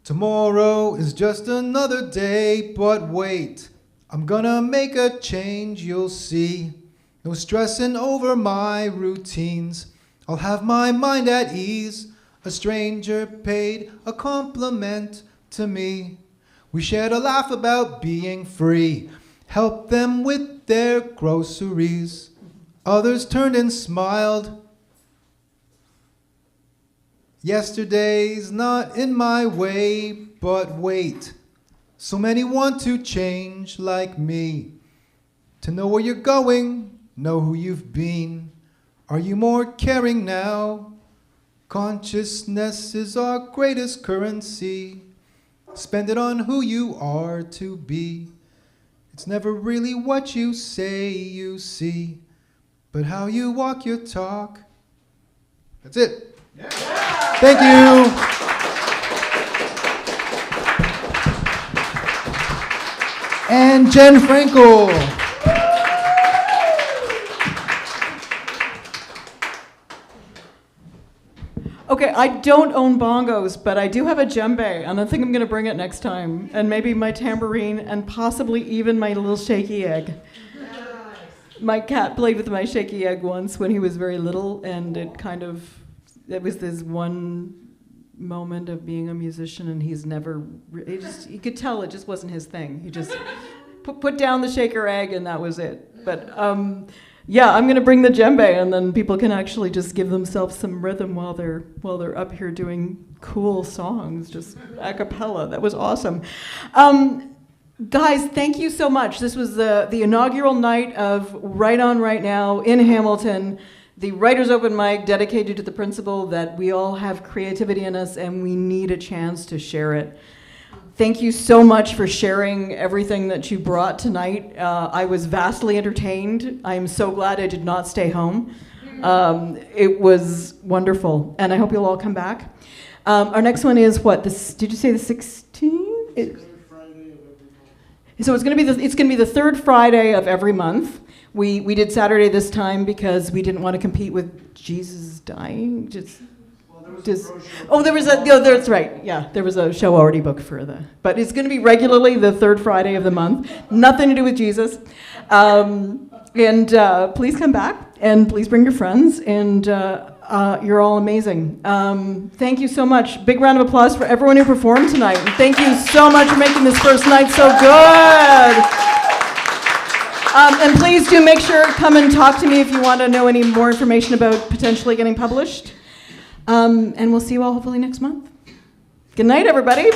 Tomorrow is just another day, but wait, I'm gonna make a change, you'll see. No stressing over my routines. I'll have my mind at ease. A stranger paid a compliment to me. We shared a laugh about being free, helped them with their groceries. Others turned and smiled. Yesterday's not in my way, but wait. So many want to change like me. To know where you're going, know who you've been. Are you more caring now? Consciousness is our greatest currency. Spend it on who you are to be. It's never really what you say you see, but how you walk your talk. That's it. Yeah. Thank you. And Jen Frankel. Okay, I don't own bongos, but I do have a djembe, and I think I'm going to bring it next time. And maybe my tambourine, and possibly even my little shaky egg. My cat played with my shaky egg once when he was very little, and it was this one moment of being a musician, and he's never, you could tell it just wasn't his thing. He just put down the shaker egg, and that was it. But yeah, I'm gonna bring the djembe, and then people can actually just give themselves some rhythm while they're up here doing cool songs, just a cappella. That was awesome. Guys, thank you so much. This was the inaugural night of Right On Right Now in Hamilton, the Writers' Open Mic dedicated to the principle that we all have creativity in us and we need a chance to share it. Thank you so much for sharing everything that you brought tonight. I was vastly entertained. I am so glad I did not stay home. It was wonderful, and I hope you'll all come back. Our next one is what? Did you say the 16th? So it's going to be the third Friday of every month. We did Saturday this time because we didn't want to compete with Jesus dying. That's right. Yeah, there was a show already booked but it's going to be regularly the third Friday of the month. Nothing to do with Jesus. And please come back, and please bring your friends, and you're all amazing. Thank you so much. Big round of applause for everyone who performed tonight. And thank you so much for making this first night so good. And please do make sure to come and talk to me if you want to know any more information about potentially getting published. And we'll see you all hopefully next month. Good night, everybody.